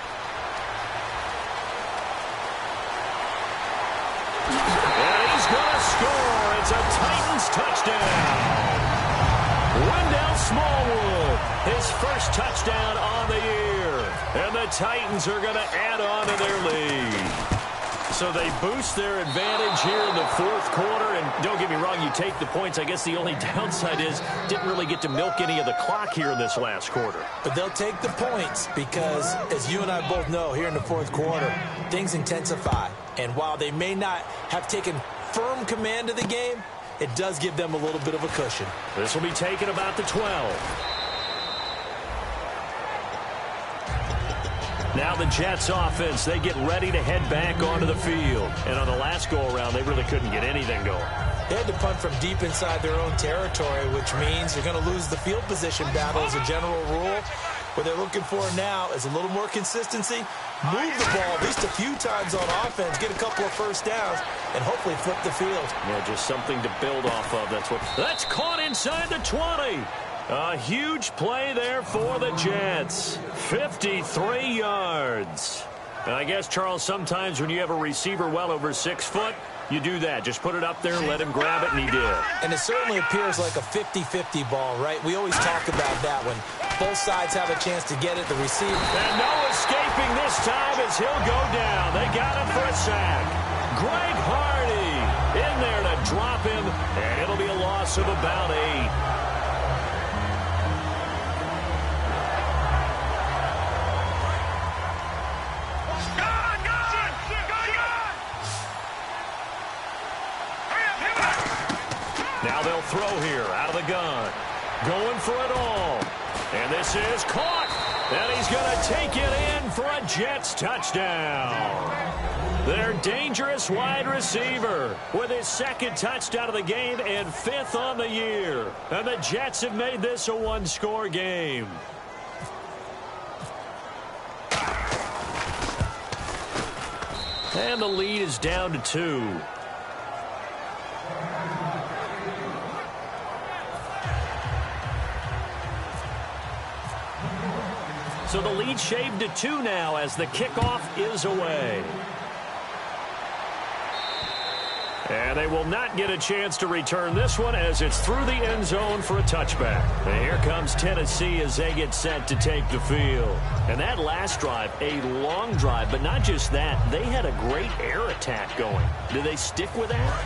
And he's going to score. It's a Titans touchdown. Wendell Smallwood, his first touchdown on the year. And the Titans are going to add on to their lead. So they boost their advantage here in the fourth quarter. And don't get me wrong, you take the points. I guess the only downside is didn't really get to milk any of the clock here in this last quarter. But they'll take the points because, as you and I both know, here in the fourth quarter, things intensify. And while they may not have taken firm command of the game, it does give them a little bit of a cushion. This will be taken about the 12. Now the Jets offense, they get ready to head back onto the field. And on the last go-around, they really couldn't get anything going. They had to punt from deep inside their own territory, which means you're going to lose the field position battle as a general rule. What they're looking for now is a little more consistency, move the ball at least a few times on offense, get a couple of first downs, and hopefully flip the field. Yeah, just something to build off of. That's caught inside the 20. A huge play there for the Jets. 53 yards. And I guess, Charles, sometimes when you have a receiver well over 6 foot, you do that. Just put it up there, let him grab it, and he did. And it certainly appears like a 50-50 ball, right? We always talk about that when both sides have a chance to get it, the receiver. And no escaping this time as he'll go down. They got him for a sack. Greg Hardy in there to drop him, and it'll be a loss of about 8. Now they'll throw here out of the gun. Going for it all. And this is caught. And he's going to take it in for a Jets touchdown. Their dangerous wide receiver with his second touchdown of the game and 5th on the year. And the Jets have made this a one-score game. And the lead is down to 2. So the lead shaved to 2 now as the kickoff is away. And they will not get a chance to return this one as it's through the end zone for a touchback. And here comes Tennessee as they get set to take the field. And that last drive, a long drive, but not just that. They had a great air attack going. Do they stick with that?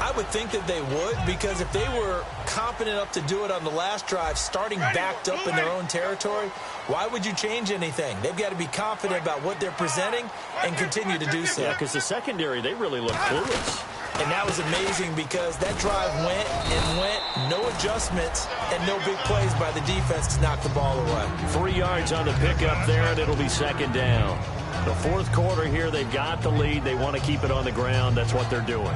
I would think that they would, because if they were confident enough to do it on the last drive, starting backed up in their own territory, why would you change anything? They've got to be confident about what they're presenting and continue to do so. Yeah, because the secondary, they really look clueless. And that was amazing because that drive went and went, no adjustments and no big plays by the defense to knock the ball away. 3 yards on the pickup there, and it'll be second down. The fourth quarter here, they've got the lead. They want to keep it on the ground. That's what they're doing.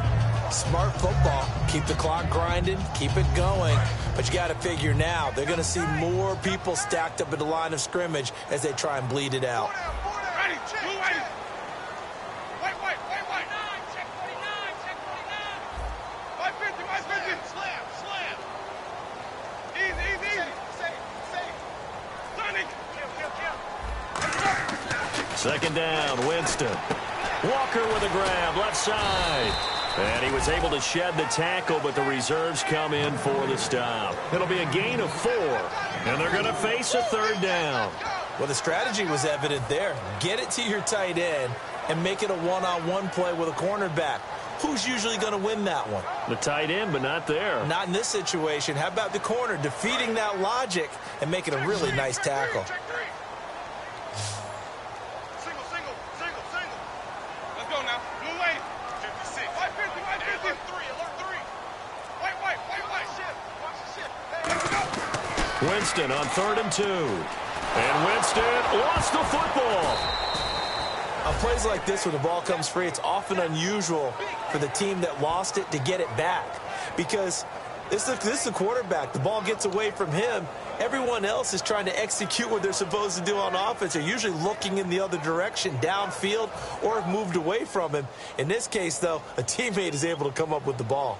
Smart football. Keep the clock grinding, keep it going. But you got to figure now, they're going to see more people stacked up at the line of scrimmage as they try and bleed it out. Ready, wait. Slam. Easy. Sonic. Second down, Winston. Walker with a grab, left side. And he was able to shed the tackle, but the reserves come in for the stop. It'll be a gain of 4, and they're going to face a third down. Well, the strategy was evident there. Get it to your tight end and make it a one-on-one play with a cornerback. Who's usually going to win that one? The tight end, but not there. Not in this situation. How about the corner defeating that logic and making a really nice tackle? Single. Let's go now. Blue lane. 56. White 50. Alert 3. White. Shift. Watch the shift. Hey, let's go. Winston on 3rd and 2. And Winston lost the football. On plays like this where the ball comes free, it's often unusual for the team that lost it to get it back. Because this is the quarterback. The ball gets away from him. Everyone else is trying to execute what they're supposed to do on offense. They're usually looking in the other direction, downfield, or have moved away from him. In this case, though, a teammate is able to come up with the ball.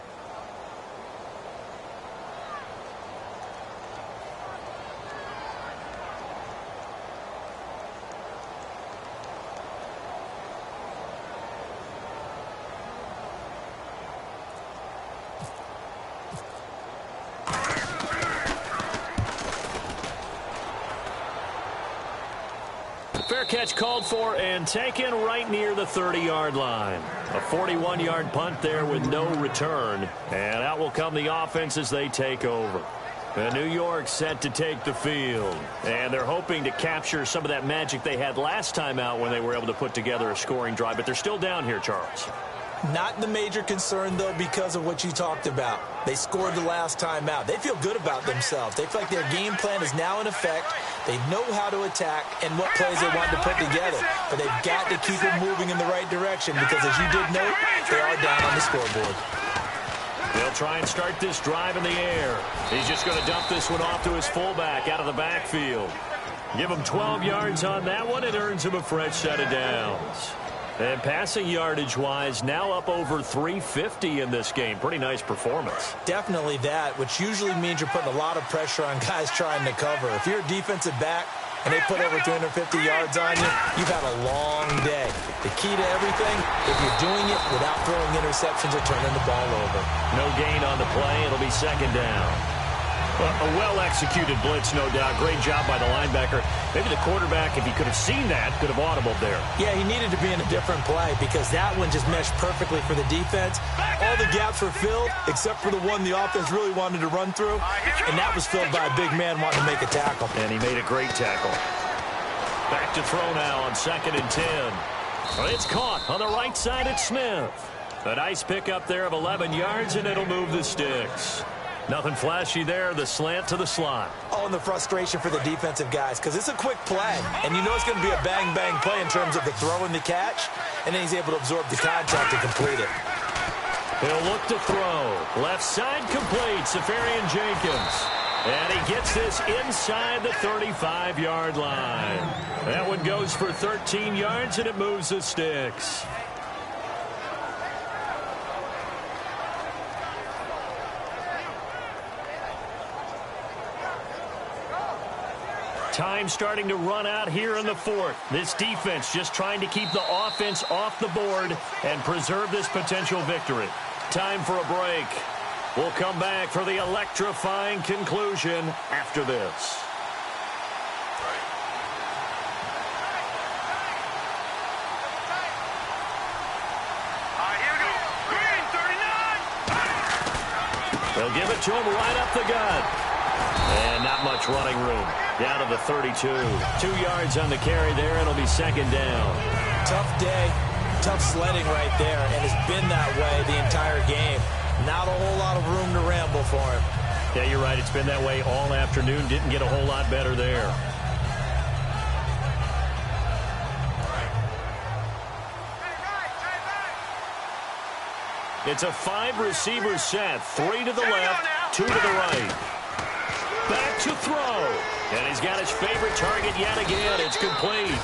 Fair catch called for and taken right near the 30-yard line. A 41-yard punt there with no return. And out will come the offense as they take over. And New York set to take the field. And they're hoping to capture some of that magic they had last time out when they were able to put together a scoring drive. But they're still down here, Charles. Not the major concern, though, because of what you talked about. They scored the last time out. They feel good about themselves. They feel like their game plan is now in effect. They know how to attack and what plays they want to put together. But they've got to keep it moving in the right direction because, as you did note, they are down on the scoreboard. They'll try and start this drive in the air. He's just going to dump this one off to his fullback out of the backfield. Give him 12 yards on that one. It earns him a fresh set of downs. And passing yardage-wise, now up over 350 in this game. Pretty nice performance. Definitely that, which usually means you're putting a lot of pressure on guys trying to cover. If you're a defensive back and they put over 350 yards on you, you've had a long day. The key to everything, if you're doing it without throwing interceptions or turning the ball over. No gain on the play. It'll be second down. A well-executed blitz, no doubt. Great job by the linebacker. Maybe the quarterback, if he could have seen that, could have audibled there. Yeah, he needed to be in a different play because that one just meshed perfectly for the defense. All the gaps were filled except for the one the offense really wanted to run through, and that was filled by a big man wanting to make a tackle. And he made a great tackle. Back to throw now on 2nd and 10. Well, it's caught on the right side at Smith. A nice pickup there of 11 yards, and it'll move the sticks. Nothing flashy there, the slant to the slot. Oh, and the frustration for the defensive guys, because it's a quick play, and you know it's going to be a bang-bang play in terms of the throw and the catch, and then he's able to absorb the contact and complete it. He'll look to throw. Left side complete, Safarian Jenkins. And he gets this inside the 35-yard line. That one goes for 13 yards, and it moves the sticks. Time starting to run out here in the fourth. This defense just trying to keep the offense off the board and preserve this potential victory. Time for a break. We'll come back for the electrifying conclusion after this. Here we go. Green, 39. They'll give it to him right up the gut. And not much running room. Down to the 32. 2 yards on the carry there. It'll be second down. Tough day. Tough sledding right there. And it's been that way the entire game. Not a whole lot of room to ramble for him. Yeah, you're right. It's been that way all afternoon. Didn't get a whole lot better there. It's a 5-receiver set. 3 to the left, 2 to the right. Back to throw. And he's got his favorite target yet again. It's complete.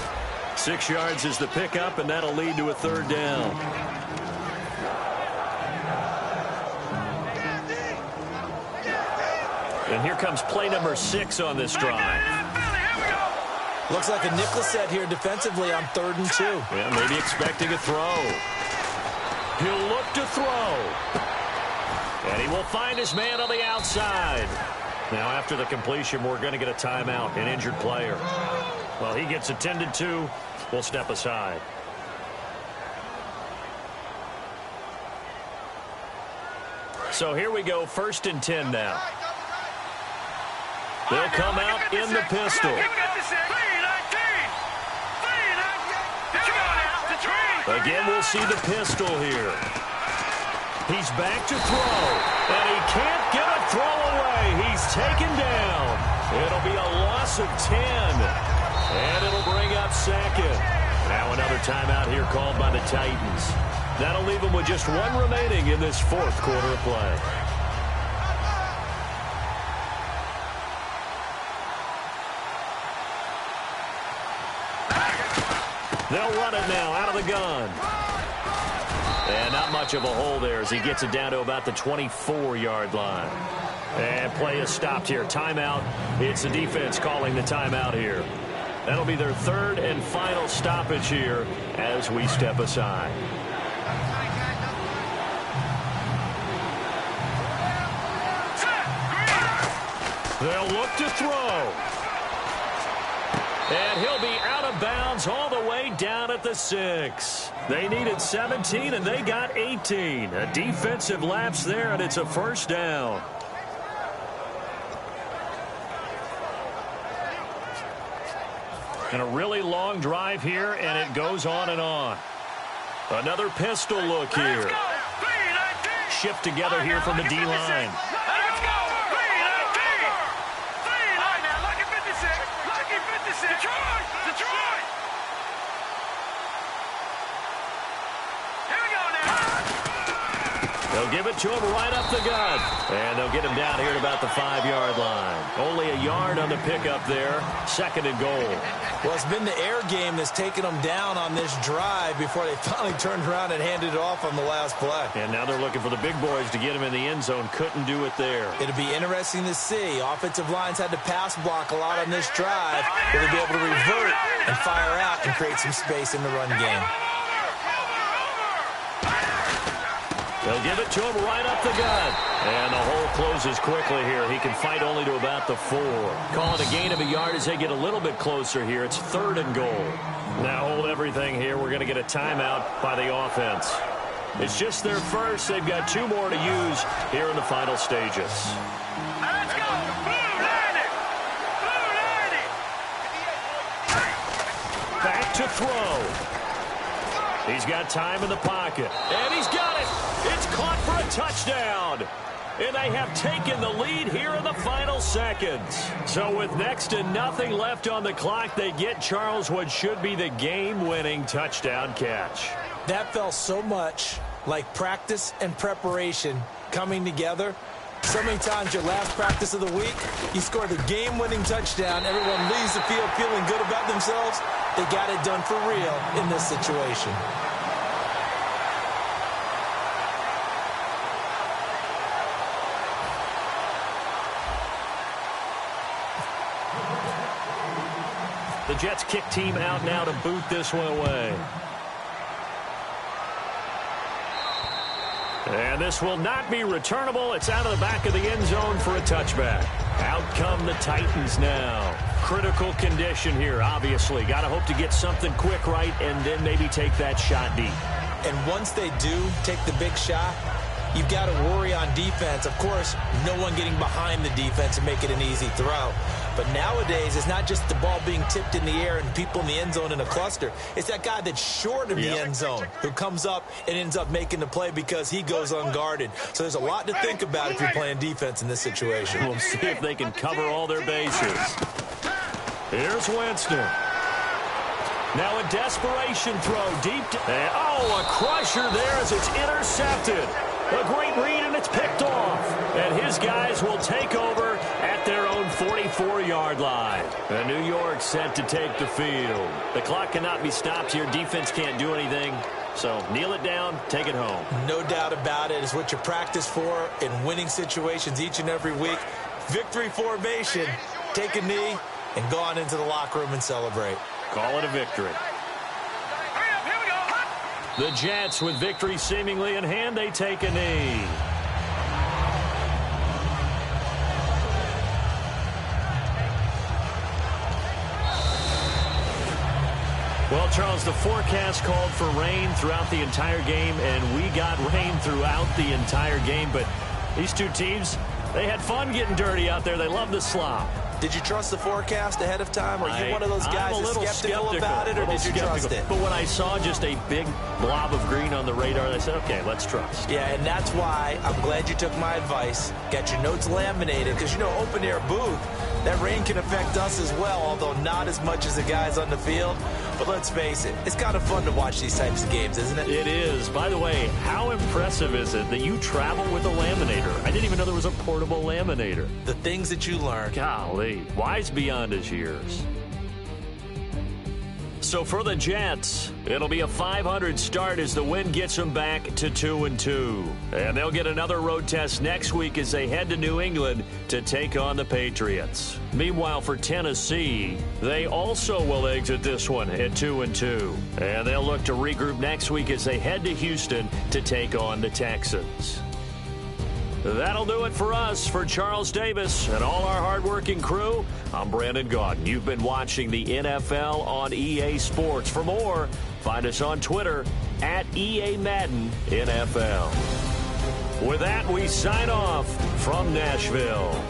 6 yards is the pickup, and that'll lead to a third down. And here comes play number 6 on this drive. Looks like a nickel set here defensively on 3rd and 2. Yeah, maybe expecting a throw. He'll look to throw. And he will find his man on the outside. Now, after the completion, we're going to get a timeout, an injured player. Well, he gets attended to. We'll step aside. So here we go, 1st and 10 now. They'll come out in the pistol. Again, we'll see the pistol here. He's back to throw, and he can't get a throw away. He's taken down. It'll be a loss of 10, and it'll bring up 2nd. Now another timeout here called by the Titans. That'll leave them with just 1 remaining in this 4th quarter of play. They'll run it now out of the gun. And not much of a hole there as he gets it down to about the 24-yard line. And play is stopped here. Timeout. It's the defense calling the timeout here. That'll be their 3rd and final stoppage here as we step aside. They'll look to throw. And he'll be out of bounds all the way down at the 6. They needed 17, and they got 18. A defensive lapse there, and it's a 1st down. And a really long drive here, and it goes on and on. Another pistol look here. Shift together here from the D-line. They'll give it to him right up the gut. And they'll get him down here at about the 5-yard line. Only a yard on the pickup there. 2nd and goal. Well, it's been the air game that's taken them down on this drive before they finally turned around and handed it off on the last play. And now they're looking for the big boys to get him in the end zone. Couldn't do it there. It'll be interesting to see. Offensive lines had to pass block a lot on this drive. Will they be able to revert and fire out and create some space in the run game? They'll give it to him right up the gut. And the hole closes quickly here. He can fight only to about the 4. Call it a gain of a yard as they get a little bit closer here. It's 3rd and goal. Now hold everything here. We're going to get a timeout by the offense. It's just their first. They've got 2 more to use here in the final stages. Let's go. Back to throw. He's got time in the pocket. And he's got it. It's caught for a touchdown. And they have taken the lead here in the final seconds. So with next to nothing left on the clock, they get Charles what should be the game-winning touchdown catch. That felt so much like practice and preparation coming together. So many times your last practice of the week, you score the game-winning touchdown. Everyone leaves the field feeling good about themselves. They got it done for real in this situation. The Jets kick team out now to boot this one away. And this will not be returnable. It's out of the back of the end zone for a touchback. Out come the Titans now. Critical condition here, obviously. Got to hope to get something quick right and then maybe take that shot deep. And once they do take the big shot, you've got to worry on defense. Of course, no one getting behind the defense and make it an easy throw. But nowadays, it's not just the ball being tipped in the air and people in the end zone in a cluster. It's that guy that's short of the end zone who comes up and ends up making the play because he goes unguarded. So there's a lot to think about if you're playing defense in this situation. We'll see if they can cover all their bases. Here's Winston. Now a desperation throw deep. A crusher there as it's intercepted. A great read, and it's picked off. And his guys will take over at their own 44-yard line. And New York set to take the field. The clock cannot be stopped here. Defense can't do anything. So kneel it down, take it home. No doubt about it. It's what you practice for in winning situations each and every week. Victory formation. Take a knee and go on into the locker room and celebrate. Call it a victory. The Jets, with victory seemingly in hand, they take a knee. Well, Charles, the forecast called for rain throughout the entire game, and we got rain throughout the entire game. But these two teams, they had fun getting dirty out there. They love the slop. Did you trust the forecast ahead of time? Are you one of those guys that's skeptical about it, or did you trust it? But when I saw just a big blob of green on the radar, I said, okay, let's trust. Yeah, and that's why I'm glad you took my advice. Got your notes laminated, because, open-air booth, that rain can affect us as well, although not as much as the guys on the field. But let's face it, it's kind of fun to watch these types of games, isn't it? It is. By the way, how impressive is it that you travel with a laminator? I didn't even know there was a portable laminator. The things that you learn. Golly, wise beyond his years. So for the Jets, it'll be a .500 start as the win gets them back to 2-2. And they'll get another road test next week as they head to New England to take on the Patriots. Meanwhile, for Tennessee, they also will exit this one at 2-2. And they'll look to regroup next week as they head to Houston to take on the Texans. That'll do it for us. For Charles Davis and all our hardworking crew, I'm Brandon Gaudin. You've been watching the NFL on EA Sports. For more, find us on Twitter at EA Madden NFL. With that, we sign off from Nashville.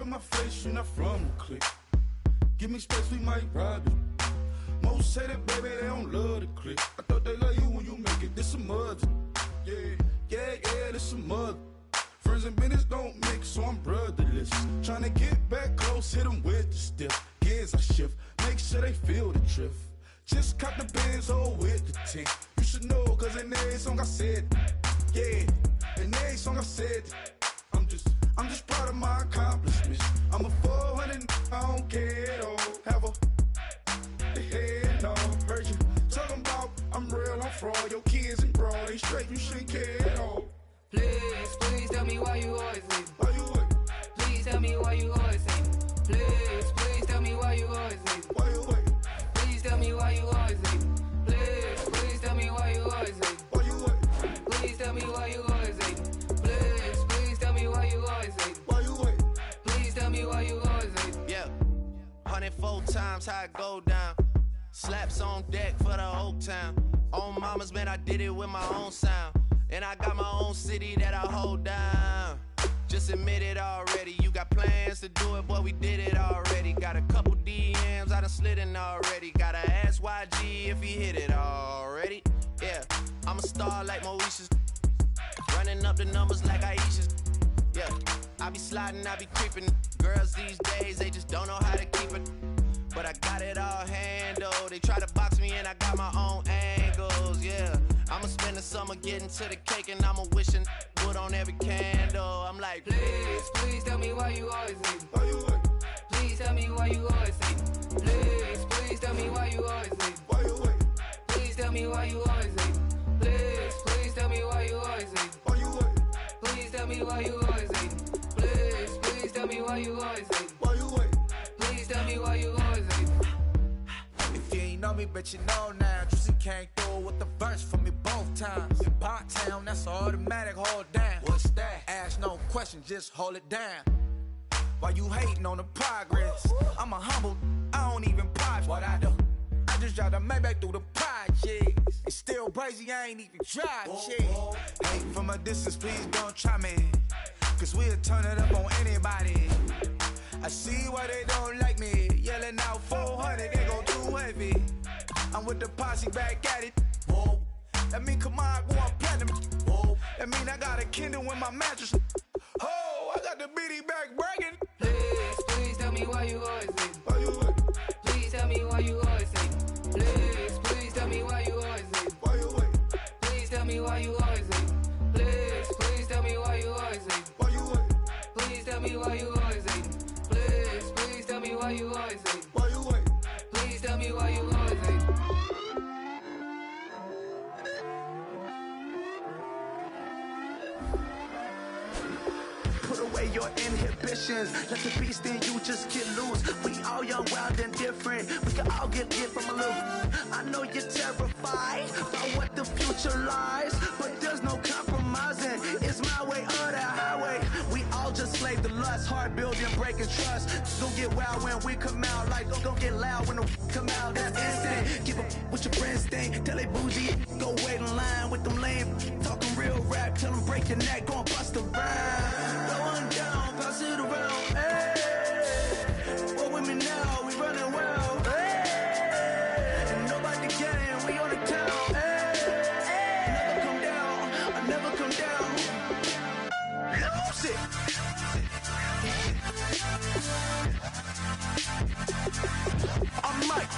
My face, you're not from the clique. Give me space, we might ride it. Most say that, baby, they don't love the clique. I thought they love you when you make it. This some mud. Yeah, this some mud. Friends and business don't mix, so I'm brotherless. Trying to get back close, hit them with the stiff. Gears I shift, make sure they feel the drift. Just cop the Benz, oh, with the tick. You should know, cause in every song I said, yeah, in every song I said, I'm just proud of my accomplishments. I'm a 400, I don't care at all. Have a head, no. Heard you talking about I'm real, I'm fraud. Your kids and broad, they straight, you shouldn't care at all. Please tell me why you always leave. Why you wait? Please tell me why you always leave. Please tell me why you always leave. Why you wait? Please tell me why you always leave. Please tell me why you always leave. Why you wait? Please tell me why you always leave. Please tell me why you always leave. Why you wait? Please tell me why you always leave. Yeah, 104 times how it go down. Slaps on deck for the whole town. On mamas, man, I did it with my own sound. And I got my own city that I hold down. Just admit it already. You got plans to do it, boy, we did it already. Got a couple DMs, I done slid in already. Gotta ask YG if he hit it already. Yeah, I'm a star like Moesha's. Running up the numbers like Aisha's. Yeah, I be sliding, I be creeping. Girls these days, they just don't know how to keep it. But I got it all handled. They try to box me in, I got my own angles, yeah. I'ma spend the summer getting to the cake and I'ma wishing wood on every candle. I'm like, Please, please tell me why you always hate. Why you wait? Please tell me why you always hate. Please, please tell me why you always hate. Why you wait? Please tell me why you always hate. Please, please tell me why you always hate. Why you wait? Please tell me why you always hate. Please, please tell me why you always hate. Why you wait? Please tell me why you always hate. If you ain't know me, but you know now. Juicy came through with the verse for me both times. In Bot Town, that's automatic, hold down. What's that? Ask no question, just hold it down. Why you hating on the progress? I'm a humble, I don't even pause what I do. I just drive the Maybach through the projects. It's still crazy, I ain't even drive shit. Hey, from a distance, please don't try me. Cause we'll turn it up on anybody. I see why they don't like me. Yelling out 400, they go too heavy. I'm with the posse back at it. Whoa. That mean, come on, go on platinum. Whoa. That mean, I got a Kindle in my mattress. Oh, I got the BD back bragging. Please, please tell me why you always hate. Why you wait? Please tell me why you always hate. Please, please tell me why you always hate. Why you wait? Please tell me why you always hate. Please, please tell me why you always hate. Why you wait? Please tell me why you always hate. Please, please tell me why you always hate. Why you wait? Please tell me why you always hate. Put away your inhibitions. Let the beast in you just get loose. We all young, wild, and different. We can all get hit from a little. I know you're terrified about what the future lies, but there's no compromising. It's my way or the highway. We all just slave the lust, heart building, breaking trust. Don't get wild when we come out. Like don't get loud when the come out. That's instant. Keep up with your friends thing. Tell they bougie, go wait in line with them lame. Talking real rap, tell them break your neck, go and bust a rhyme. Going down, pass it around. Hey, what with me now? We running wild. Hey, and nobody can. We on the town. Hey, never come down. I never come down. Lose it. I might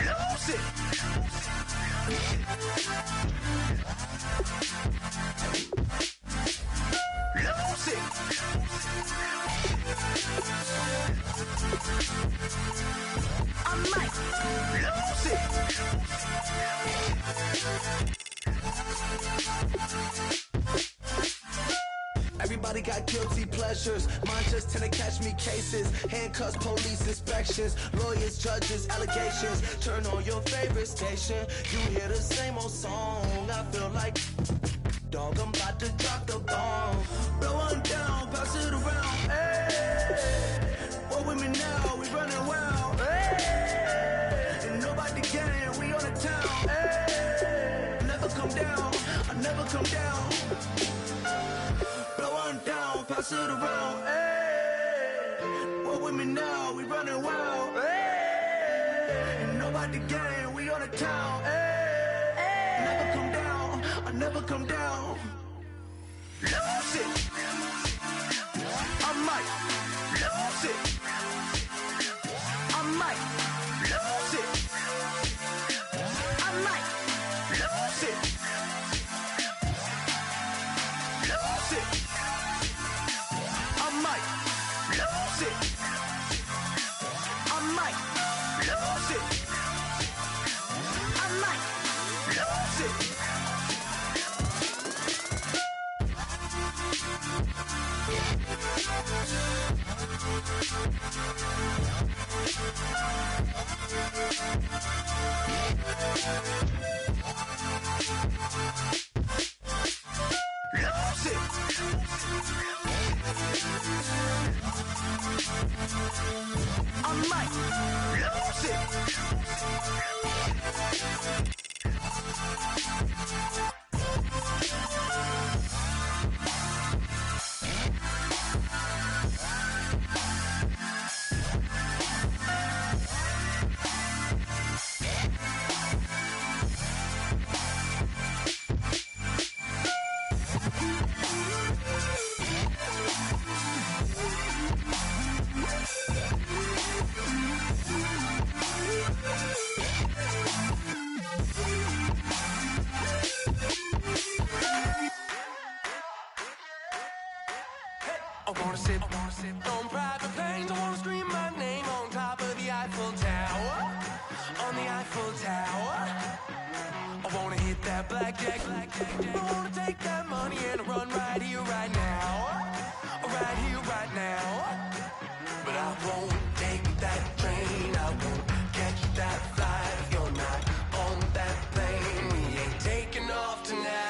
lose it. Lose it. I might lose it. Everybody got guilty pleasures. Mine just tend to catch me cases. Handcuffs, police inspections, lawyers, judges, allegations. Turn on your favorite station. You hear the same old song. I feel like dog, I'm about to drop the bomb. Blow one down, pass it around. Hey, what with me now? We running wild. Hey, and nobody can. We on the town. Hey, never come down. I never come down. Blow one down, pass it around. Hey, what with me now? We running wild. Hey, and nobody can. We on the town. Hey, never come down. I never come down. Lose it. I might lose it. I might lose it. I might lose it. Lose it. I might lose it. I might lose it. I might lose it. Lose it. I might lose it. wanna sip on private planes. I wanna scream my name on top of the Eiffel Tower. On the Eiffel Tower. I wanna hit that blackjack. I wanna take that money and run right here, right now. Right here, right now. But I won't take that train. I won't catch that flight if you're not on that plane. We ain't taking off tonight.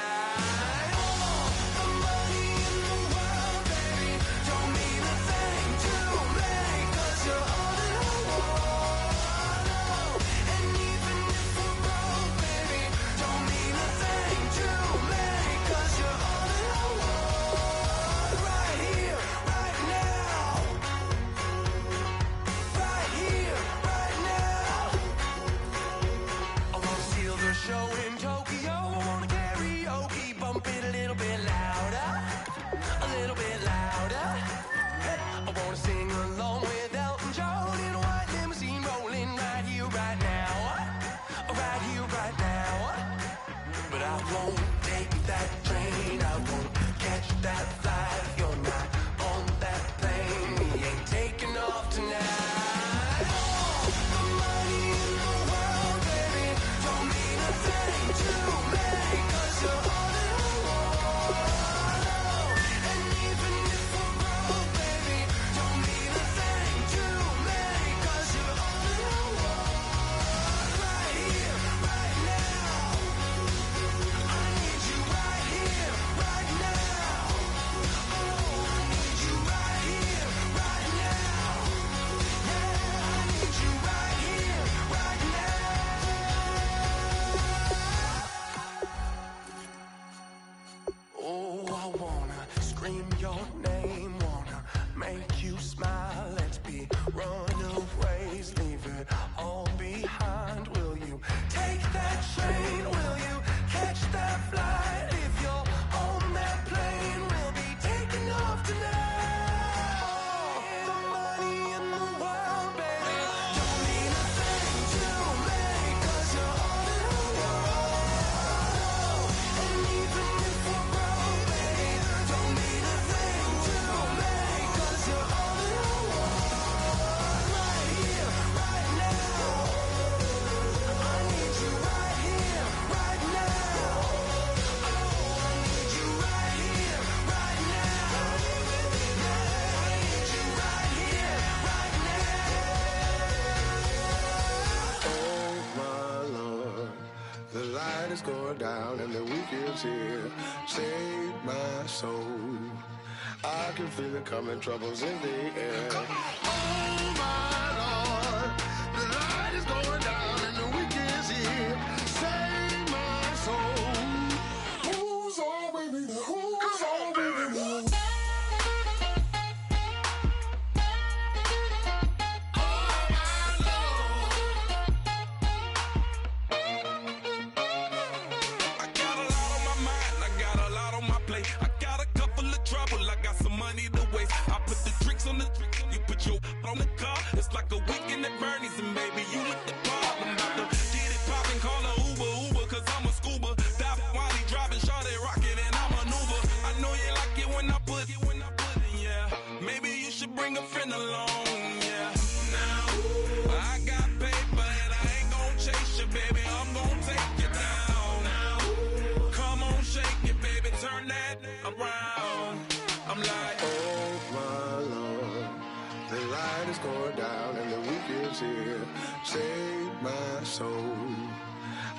Show in Tokyo, I wanna karaoke, bump it a little bit louder, a little bit louder. Hey, I wanna sing along with Elton John in a white limousine rolling right here, right now, right here, right now. But I won't take that train, I won't catch that flight if you're not on that plane. We ain't taking off tonight. Going down and the weekend's here. Save my soul. I can feel it coming, troubles in the air. Oh my Lord, the light is going down and the weekend's here. Save my soul. Who's all with me now? Who's all with me now? On the car, it's like a weekend at Bernie's, and baby, you look the part. I'm about to get it poppin', call a Uber, cause I'm a scuba. Dive while he driving, shawty rockin', and I maneuver. I know you like it when I put it, yeah. Maybe you should bring a friend along, yeah. Now, I got paper and I ain't gon' chase you, baby. I'm gon' take you down. Now, come on, shake it, baby, turn that around. I'm like, oh my Lord. The light is going down and the weekend's here. Save my soul.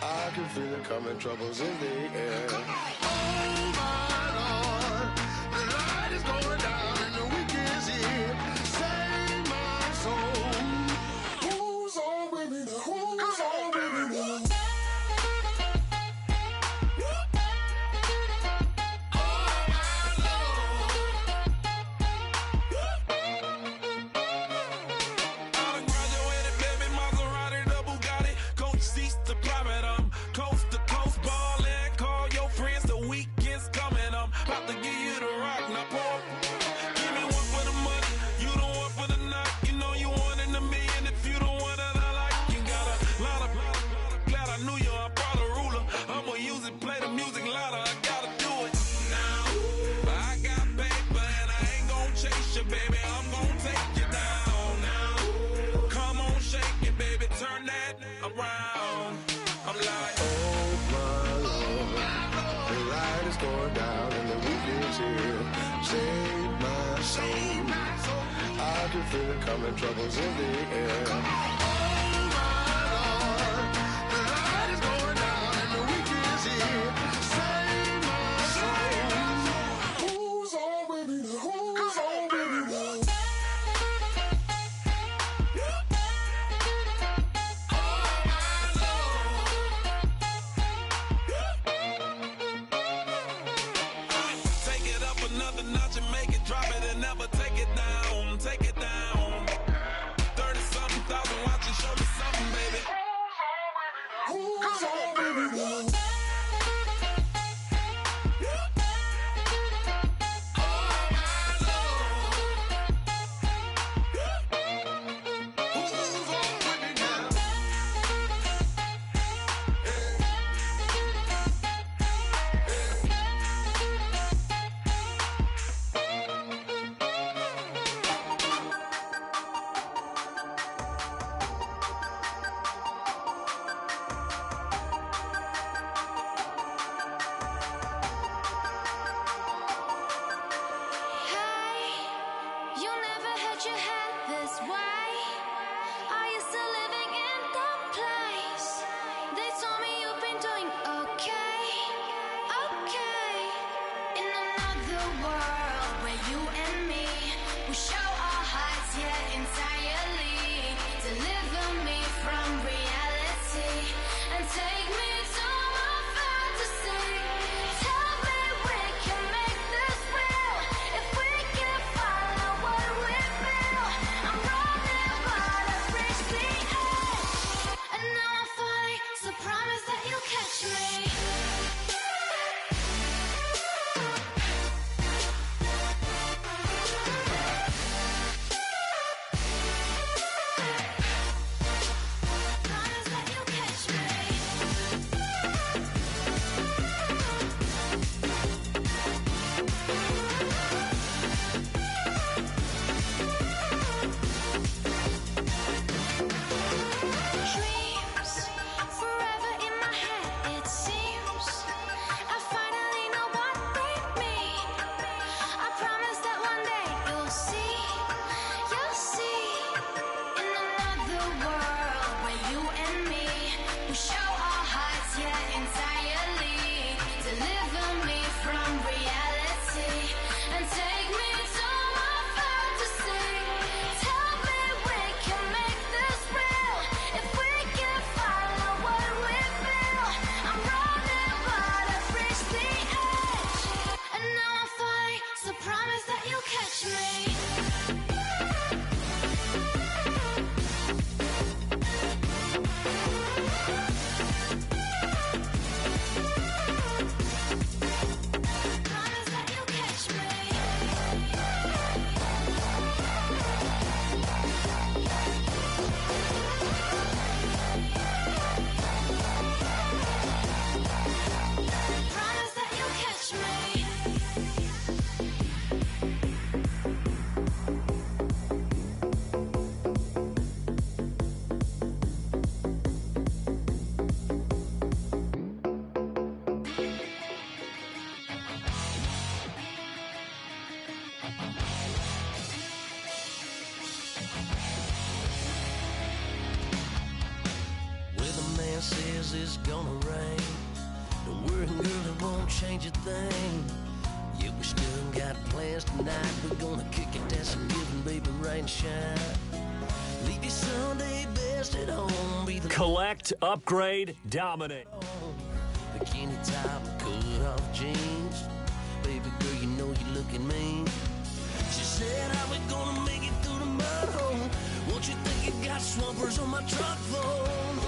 I can feel it coming, troubles in the air. Oh my Lord, the light is going down and the weekend's here. Save my soul. Who's all with me now? Who's all with me now? coast to coast ballin', call your friends, the weekend's coming is here. Save my soul. I can feel it coming, troubles in the air. Oh my Lord, the light is going down and the week is here. Save my soul. Who's on with me now? Who's on with me now? Another notch and make it drop it and never take it down. Take it down. 30-something thousand watching, show me something, baby. Who's on, baby? Says it's gonna rain. Don't worry, girl, it won't change a thing. Yeah, we still got plans tonight. We're gonna kick it, that's a given, baby, rain and shine. Leave your Sunday best at home. Be the collect, upgrade, dominate. Bikini top and cut off jeans. Baby girl, you know you're looking mean. She said, how we gonna make it through the mud hole? Won't you think you got swampers on my truck phone?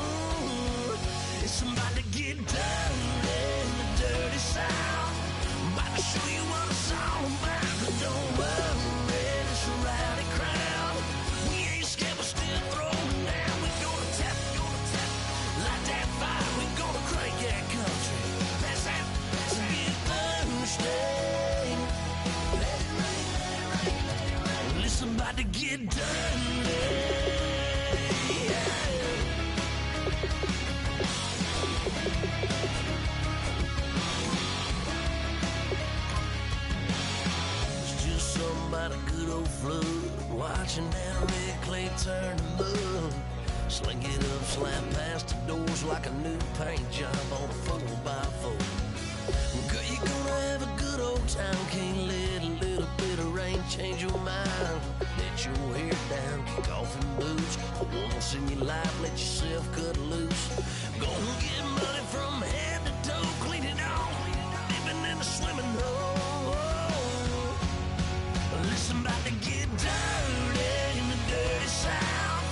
It's about to get done in the dirty South. I'm about to show you what it's all about. But don't worry, it's a rowdy crowd. We ain't scared, we're still throwing down. We gonna tap, light that fire. We gonna crank that country. That's that, get Thursday. Let it rain, let it rain, let it rain. Well, it's about to get done. about a good old flood, watching that red clay turn to mud. Sling it up, slap past the doors like a new paint job on a 4x4. Girl, you're gonna have a good old time. Can't let a little bit of rain change your mind. Let your hair down, kick off in boots. For once in your life, let yourself cut loose. Go and get money from head to toe, clean it off, living in a swimming hole. Listen, about to get dirty in the dirty South.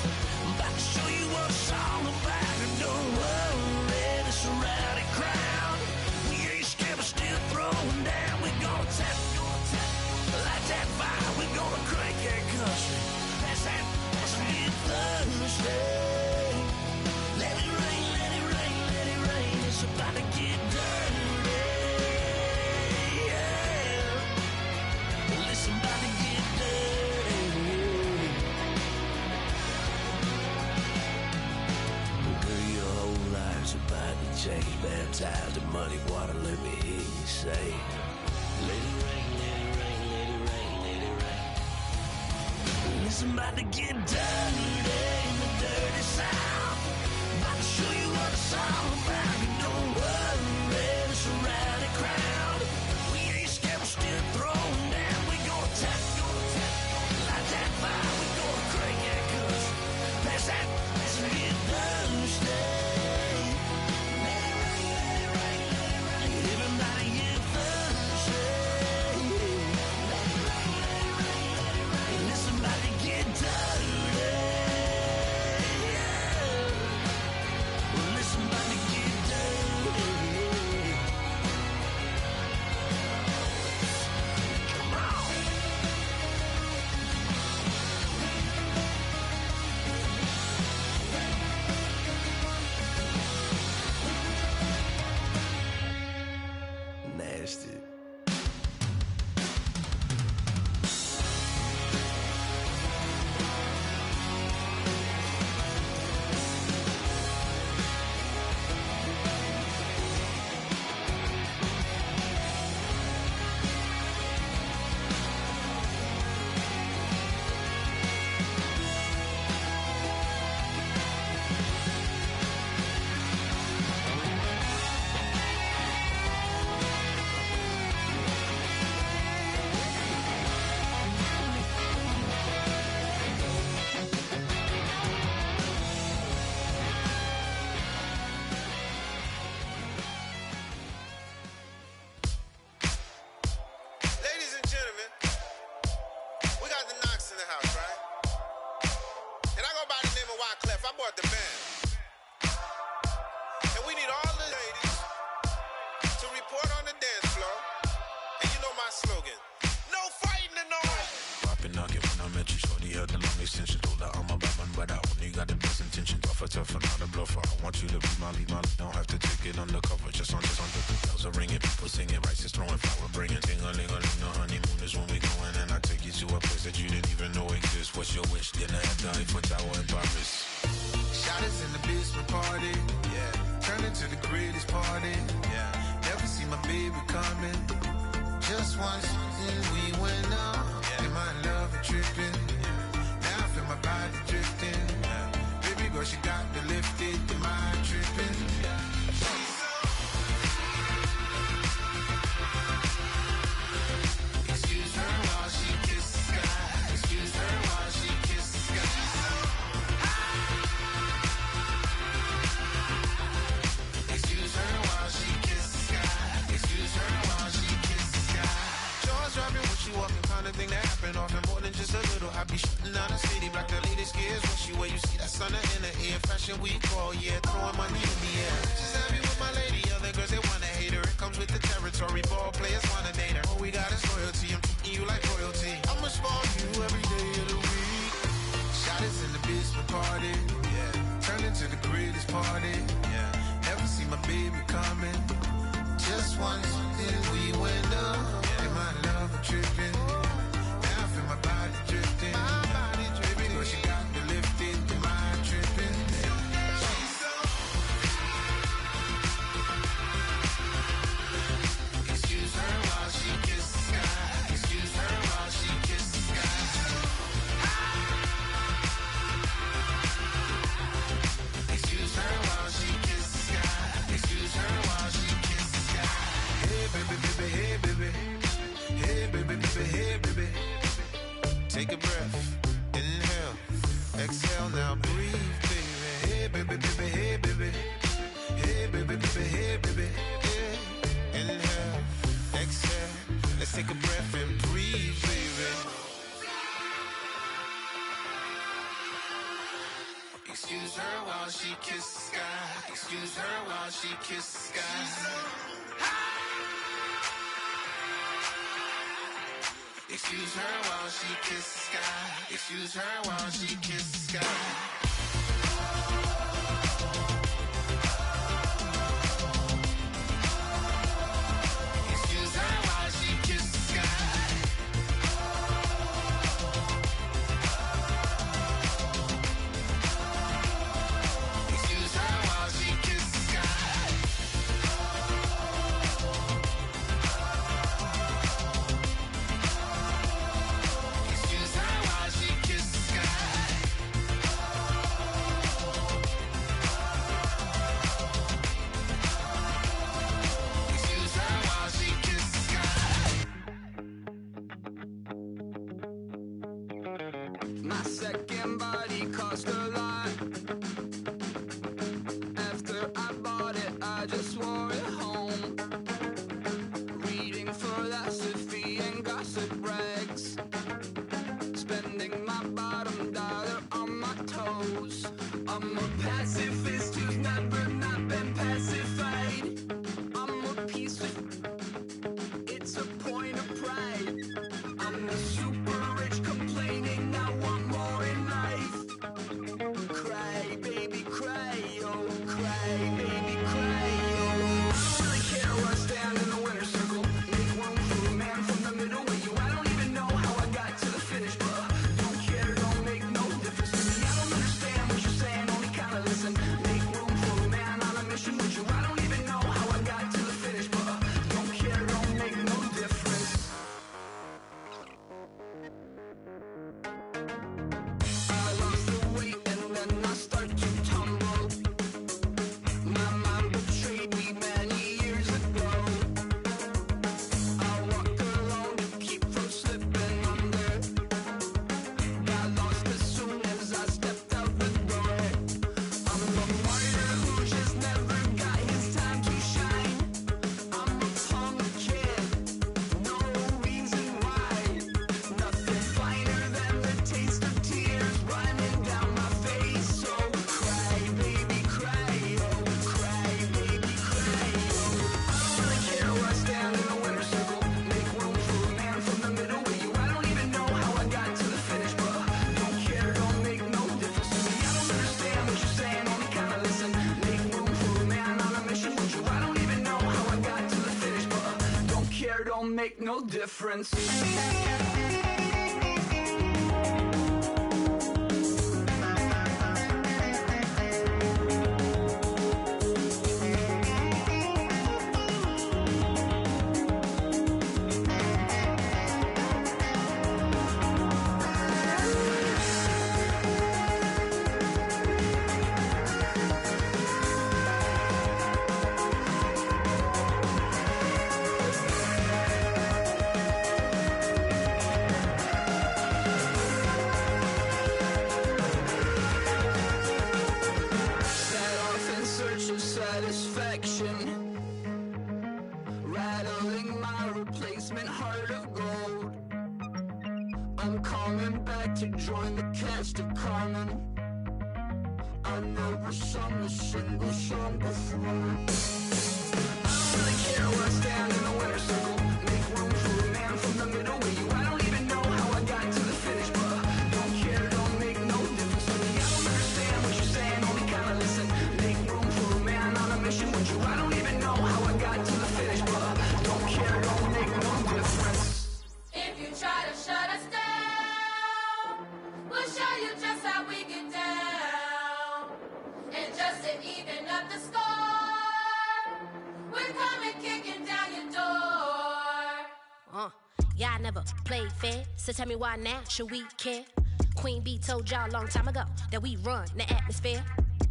I'm about to show you what it's all about. And don't worry, this a rowdy crowd. We ain't scared, but still throwing down. We're gonna tap, light that fire. We're gonna crank that country. That's that, let's get Thursday. Let it rain, let it rain, let it rain. It's about to get dirty. Yeah. Listen, about to get dirty. Girl, your whole life's about to change. Baptized in muddy water, let me hear you say, let it rain, let it rain, let it rain, let it rain. Listen, about to get dirty in the dirty South. About to show you what it's all about. And don't worry, it's a rowdy crowd. We ain't scared, we're still throwing down. We gonna tap, light that fire. We gonna crank that cuss. That's that, let's get Thursday. Let it rain, let it rain, let it rain. Everybody get Thursday. Let it rain, let it rain, let it rain. Listen, about to get dirty. Yeah. Listen, about to get dirty. Come on. Nasty. Ladies and gentlemen, we got the Knox in the house, right? And I go by the name of Wyclef. I bought the band. And we need all the ladies to report on the dance floor. And you know my slogan, no fighting in no way. Poppin' nugget when I met you, shorty had the long extension. Told her I'm a bad man, but I only got the best intention. Tough and not a bluffer. I want you to be my lead, don't have to take it undercover. Just on the bells are ringing, people singing, rice is throwing, flower bringing. Ting-a-ling-a-ling, the honeymoon is when we going. And I take you to a place that you didn't even know exists. What's your wish? Dinner at the Eiffel Tower in Paris. Shot us in the basement party, yeah. Turn into the greatest party, yeah. Never see my baby coming. Just once, and we went up. Yeah. In my love and tripping, yeah. Now I feel my body drifting, yeah. Baby girl, she got me lifted. Am I tripping? Yeah. Excuse her while she kisses the sky. Excuse her while she kisses the sky. Excuse her while she kisses the sky. Excuse her while she kisses the sky. Jaws dropping when she walking, kind of thing that happen often more than just a little. I be shutting down the city, black the latest gears. When she wear, you see that sun in the air. Fashion week all year, throwing money in the air. She's happy with my lady, other girls they wanna hate her. It comes with the territory, ball players wanna date her. All we got is loyalty, I'm treating you like royalty. I'ma spoil you every day of the week. Shot us in the basement party, yeah. Turned into the greatest party, yeah. Never see my baby coming. Just once, then we went up. Yeah. And my love was tripping. Now I feel my body drifting. My body dripping. Girl, she got me lifted. Am I tripping? She's so. Excuse her while she take a breath and breathe, baby. Excuse her while she kisses the sky. Excuse her while she kisses the sky. Excuse her while she kisses the sky. Excuse her while she kisses the sky. Excuse her while she kisses the sky. Excuse her while she kisses the sky. Excuse her while she kisses the sky. Excuse her while she kisses the sky. My second body cost a lot. After I bought it, I just wore it home. Reading philosophy and gossip rags. Spending my bottom dollar on my toes. I'm a pacifist who's never not been pacified. I'm a piece of... It's a point of pride. I'm the super rich complaining I want more in life. Cry, baby, cry, oh, cry, baby, cry, oh. I don't really care where I stand in the winner's circle. Make room for a man from the middle with you. I don't even know how I got to the finish, but don't care, don't make no difference to me. I don't understand what you're saying, only kinda listen. Make room for a man on a mission with you. I don't even know how I got to the finish, but don't care, don't make no difference. I lost the weight and then I start to tumble. My mind betrayed me many years ago. I walk alone to keep from slipping under. Got lost as soon as I stepped out the door. I'm a martyr who just never got his time to shine. I'm a punk kid, no reason why. Nothing finer than the taste of tears running down my face. So cry, baby, cry, oh, cry, baby, cry, oh. I don't really care where I stand in the winner's circle. Make room for a man from the middle with you. I don't even know how I got to the finish, but don't care, don't make no difference to me. I don't understand what you're saying, only kinda listen. Make room for a man on a mission with you. I don't even know how I got to the finish, but don't care, don't make no difference. Set off in search of satisfaction, rattling my replacement heart of gold. I'm coming back to join the cast of Carmen. I never sung a single song before. I don't really care where I stand in the winner's circle. Make room for a man from the middle with you. I don't even know how I got to the finish, but don't care, don't make no difference to me. I don't understand what you're saying, only kinda listen. Make room for a man on a mission with you. I don't even know how I got to the finish, but don't care, don't make no difference. If you try to shut us down, we'll show you just how we get down. And just to even up the score, we're coming kicking down your door. Y'all never played fair, so tell me why now should we care? Queen B told y'all a long time ago that we run the atmosphere.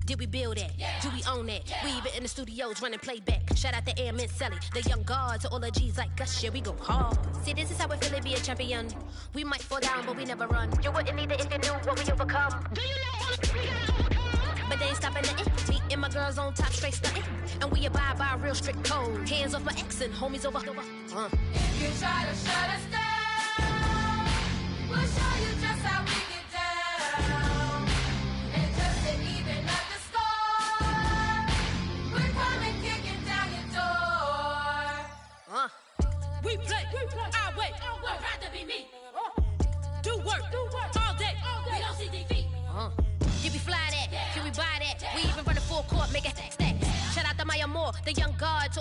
Did we build it? Yeah. Do we own it? Yeah. We even in the studios running playback. Shout out to Airman Sally, the young guard, to all the G's like us. Yeah, we go hard. See, this is how it feel to be a champion. We might fall down, but we never run. You wouldn't need it if you knew what we overcome. Do you know all we gotta overcome? But they ain't stopping nothing. Me and my girls on top, straight stunting. And we abide by real strict code. Hands off my ex and homies over. If you try to shut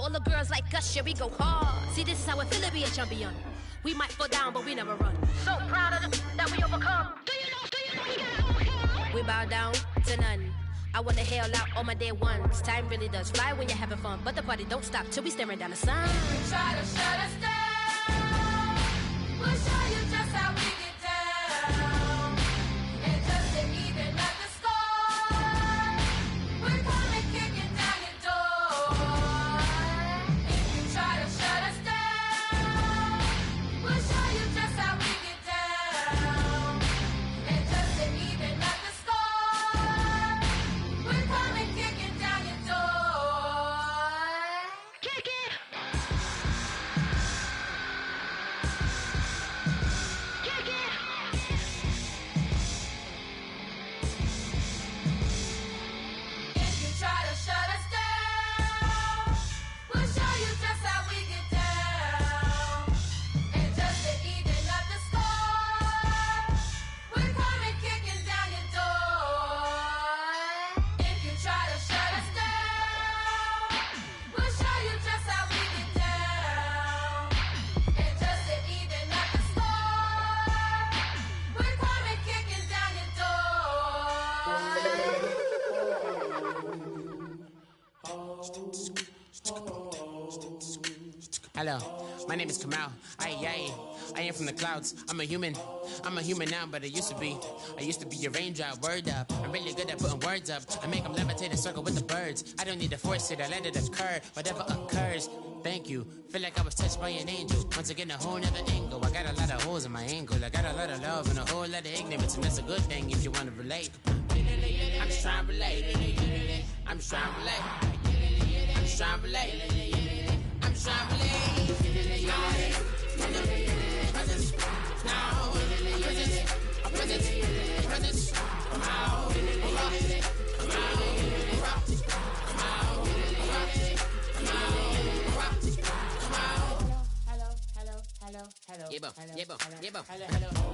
all the girls like us, yeah, we go hard. See, this is how it feel to be a champion. We might fall down, but we never run. So proud of the that we overcome. Do you know we gotta overcome? We bow down to none. I wanna hail out all my day ones. Time really does fly when you're having fun, but the party don't stop till we staring down the sun. You try to shut us down. We'll show you just how we get down. And just to even up the score, we're coming kicking down your door. If you try to shut us down, we'll show you just how we get down. And just to even up the score, we're coming kicking down your door. Kick it! Kick it! If you try to shut us down, we'll show you just how we get down. And just to even up the score, we're coming kicking down your door. If you try to shut us down, we'll show you just how we get down. And just to even up the score, we're coming kicking down your door. Hello, my name is Kamal. I am from the clouds. I'm a human now, but I used to be a raindrop. Word up, I'm really good at putting words up. I make them levitate and circle with the birds. I don't need to force it, I let it occur. Whatever occurs, thank you. Feel like I was touched by an angel. Once again, a whole nother angle. I got a lot of holes in my angle. I got a lot of love and a whole lot of ignorance, and that's a good thing if you want to relate. I'm just trying to relate. I'm just trying to relate. I'm just trying to relate. I'm just trying to relate.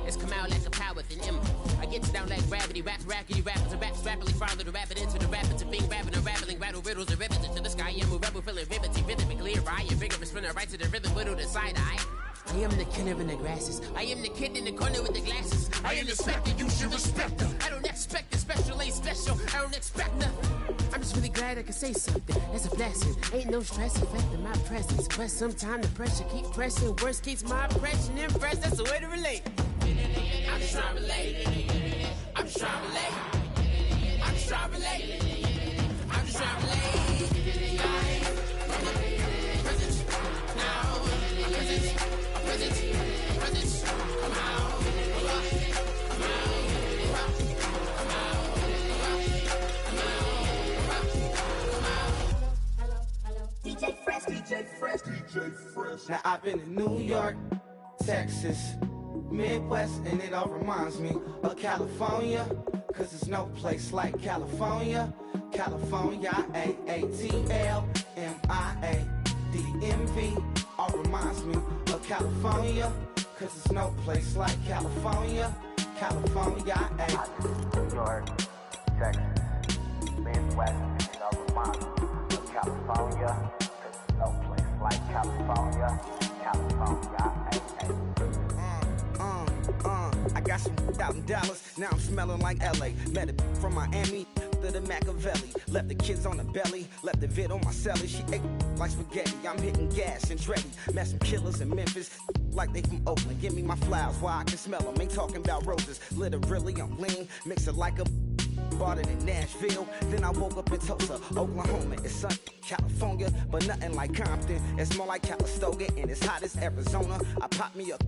It's Kamal like a power with an M. I get you down like gravity, raps, rackety, rappers, and raps rapidly follow the rapid into the rapid to being rapping and rattling, rattle riddles and rivets into the sky. I'm a rebel, feeling rivety, rhythm, clear eye, a vigorous spinner right to the rhythm, whittle the side eye. I am the killer in the grasses. I am the kid in the corner with the glasses. I am the specter, you should respect them. I don't expect the special, ain't special. I don't expect nothing. I'm just really glad I can say something. That's a blessing. Ain't no stress affecting my presence. But sometimes the pressure keep pressing. Worst keeps my impression impressed. That's the way to relate. I'm just trying to relate. I'm just trying to relate. I'm just trying to relate. I'm just trying to relate. DJ Fresh. Now I've been in New York, Texas, Midwest, and it all reminds me of California, cause there's no place like California. California, AATLMIA-DMV, all reminds me of California, cause there's no place like California. California, New York, Texas, Midwest, and it all reminds me of California. No place like California, California, I got some out in Dallas, now I'm smelling like LA. Met it from Miami to the Machiavelli. Left the kids on the belly, left the vid on my celly. She ate like spaghetti, I'm hitting gas and Dreddy. Met some killers in Memphis, like they from Oakland. Give me my flowers while I can smell them. Ain't talking about roses, literally I'm lean. Mix it like a bought it in Nashville, then I woke up in Tulsa, Oklahoma. It's sunny, California, but nothing like Compton. It's more like Calistoga, and it's hot as Arizona. I pop me up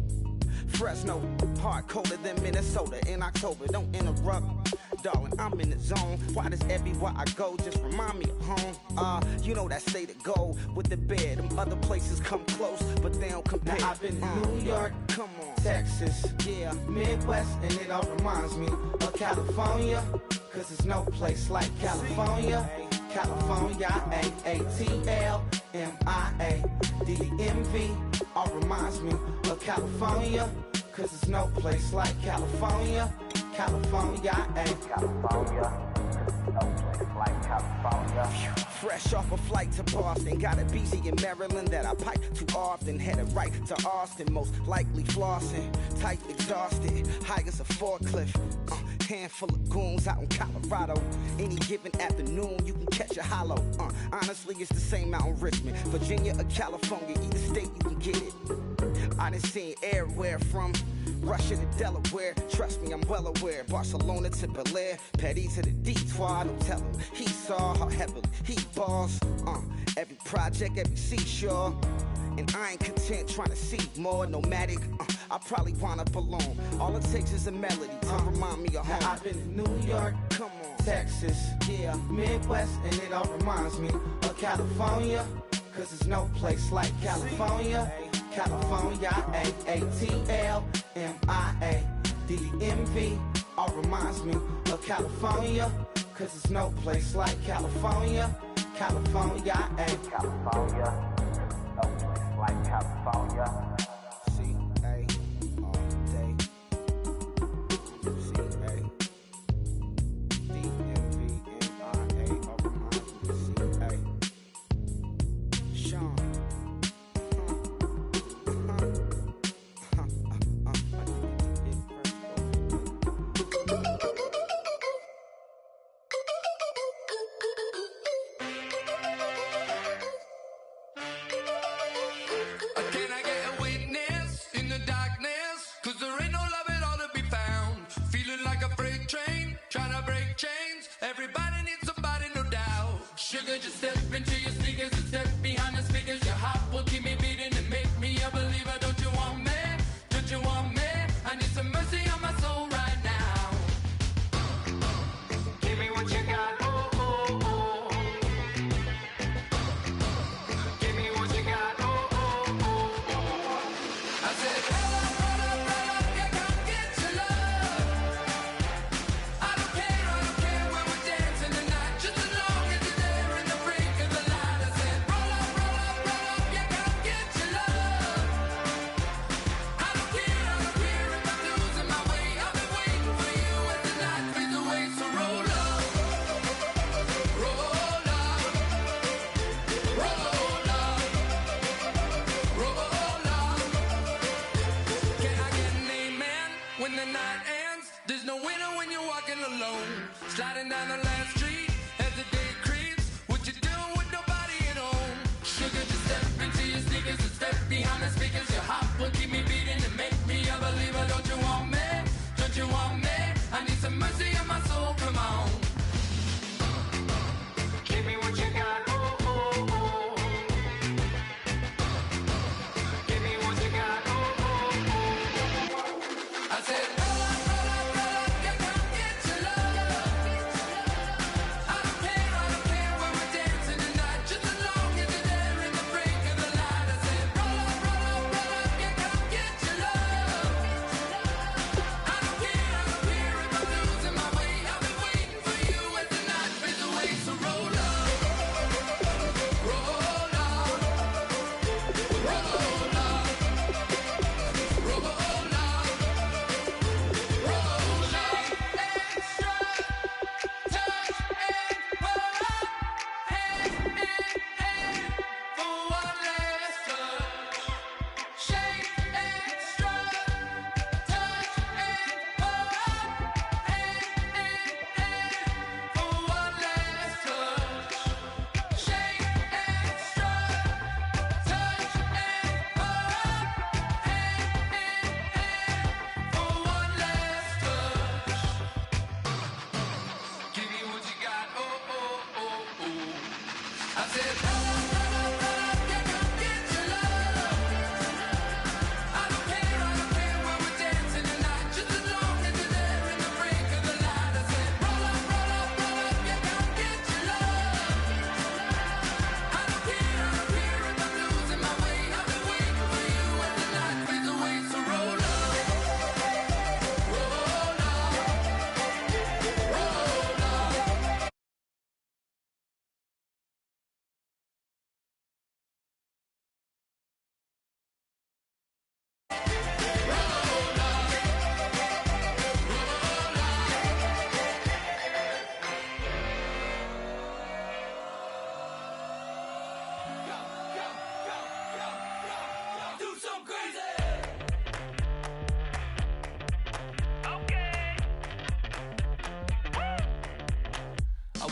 Fresno, hard colder than Minnesota in October. Don't interrupt, darling, I'm in the zone. Why does everywhere I go just remind me of home? You know that state of gold with the bed. Them other places come close, but they don't compare. Now I've been in New York, come on, Texas, yeah, Midwest, and it all reminds me of California, cause there's no place like California. California, AATLMIA-DMV, all reminds me of California, cause there's no place like California. California, California, cause Fresh off a flight to Boston, got a BZ in Maryland that I pipe too often. Headed right to Austin, most likely flossing. Tight, exhausted, high as a forklift. Handful of goons out in Colorado. Any given afternoon, you can catch a hollow. Honestly, it's the same out in Richmond, Virginia or California. Either state, you can get it. I done seen everywhere from Russia to Delaware. Trust me, I'm well aware. Barcelona to Bel Air, Petty to the Detroit. Don't tell him he saw how heavily he balls. Every project, every seashore. And I ain't content trying to see more nomadic. I probably wind up alone. All it takes is a melody to remind me of home. I've been to New York, come on, Texas, yeah, Midwest, and it all reminds me of California. Cause there's no place like California. California, A-A-T-L-M-I-A D-M-V, all reminds me of California. Cause there's no place like California. California, California, no place like California. C-A, all day. C-A, D-M-V-M-I-A, all reminds me of C-A. Sean. Everybody needs somebody, no doubt. Sugar, just step into your sneakers and step behind the speakers. Your heart will keep me beating and make me a believer. Don't you want me? Don't you want me? I need some mercy on my soul right now. Give me what you got. Oh, oh, oh. Give me what you got. Oh, oh, oh, oh. I said, roll up, yeah, come get your love. I don't care when we're dancing tonight, just as long as you're there in the break of the light. I said, roll up, yeah, come get your love. I don't care if I'm losing my way. I've been waiting for you as the night fades away. So roll up, roll up, roll up, roll up. Can I get an amen when the night ends? There's no winner when you're walking alone. Sliding down the last street as the day creeps. What you doing with nobody at home? Sugar, just step into your sneakers and step behind the speakers. Your heart will keep me beating and make me a believer. Don't you want me? Don't you want me? I need some mercy on my soul, come on. Give me what you got. Oh, oh, oh. Give me what you got. Oh, oh, oh. I said, roll up, yeah, come get your love. I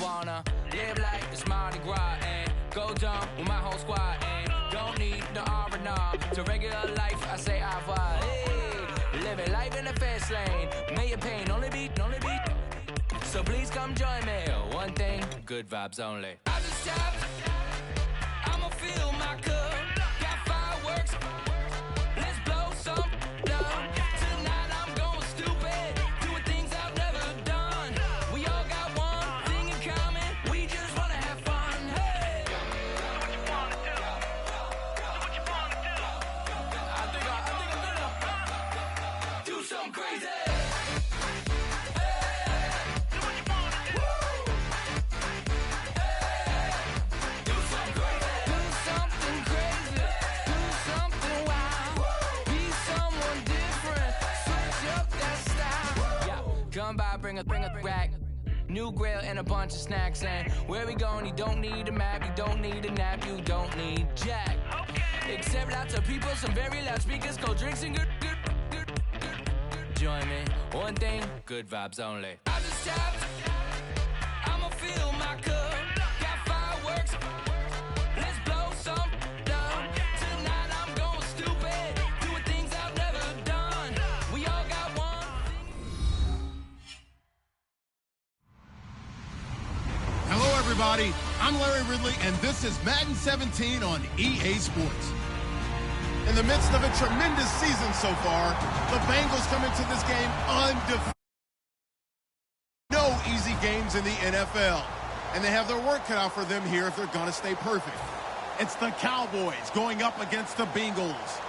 wanna live like it's Mardi Gras and go dumb with my whole squad and don't need no R&R. To regular life, I say au revoir. Hey, living life in the fast lane. Million pain, only beat. So please come join me. One thing, good vibes only. I just tapped. I'ma fill my cup. Got fireworks. Let's blow some down. Tonight I'm going stupid. Doing things I've never done. We all got one thing in common. We just wanna have fun. Hey. Do what you wanna do. Do what you wanna do. I think I'm gonna do something crazy. Come by, bring a rack. New grill and a bunch of snacks. And where we going, you don't need a map. You don't need a nap. You don't need jack. Except lots of people, some very loud speakers, cold drinks and good. Join me. One thing, good vibes only. I just tapped. I'ma fill my cup. Got fireworks. Let's blow some down. Tonight I'm going stupid. Doing things I've never done. We all got one. Hello, everybody. I'm Larry Ridley, and this is Madden 17 on EA Sports. In the midst of a tremendous season so far, the Bengals come into this game undefeated. No easy games in the NFL, and they have their work cut out for them here if they're going to stay perfect. It's the Cowboys going up against the Bengals.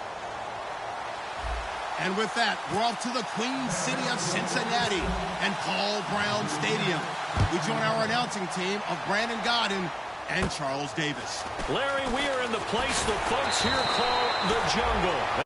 And with that, we're off to the Queen City of Cincinnati and Paul Brown Stadium. We join our announcing team of Brandon Godden and Charles Davis. Larry, we are in the place the folks here call the jungle.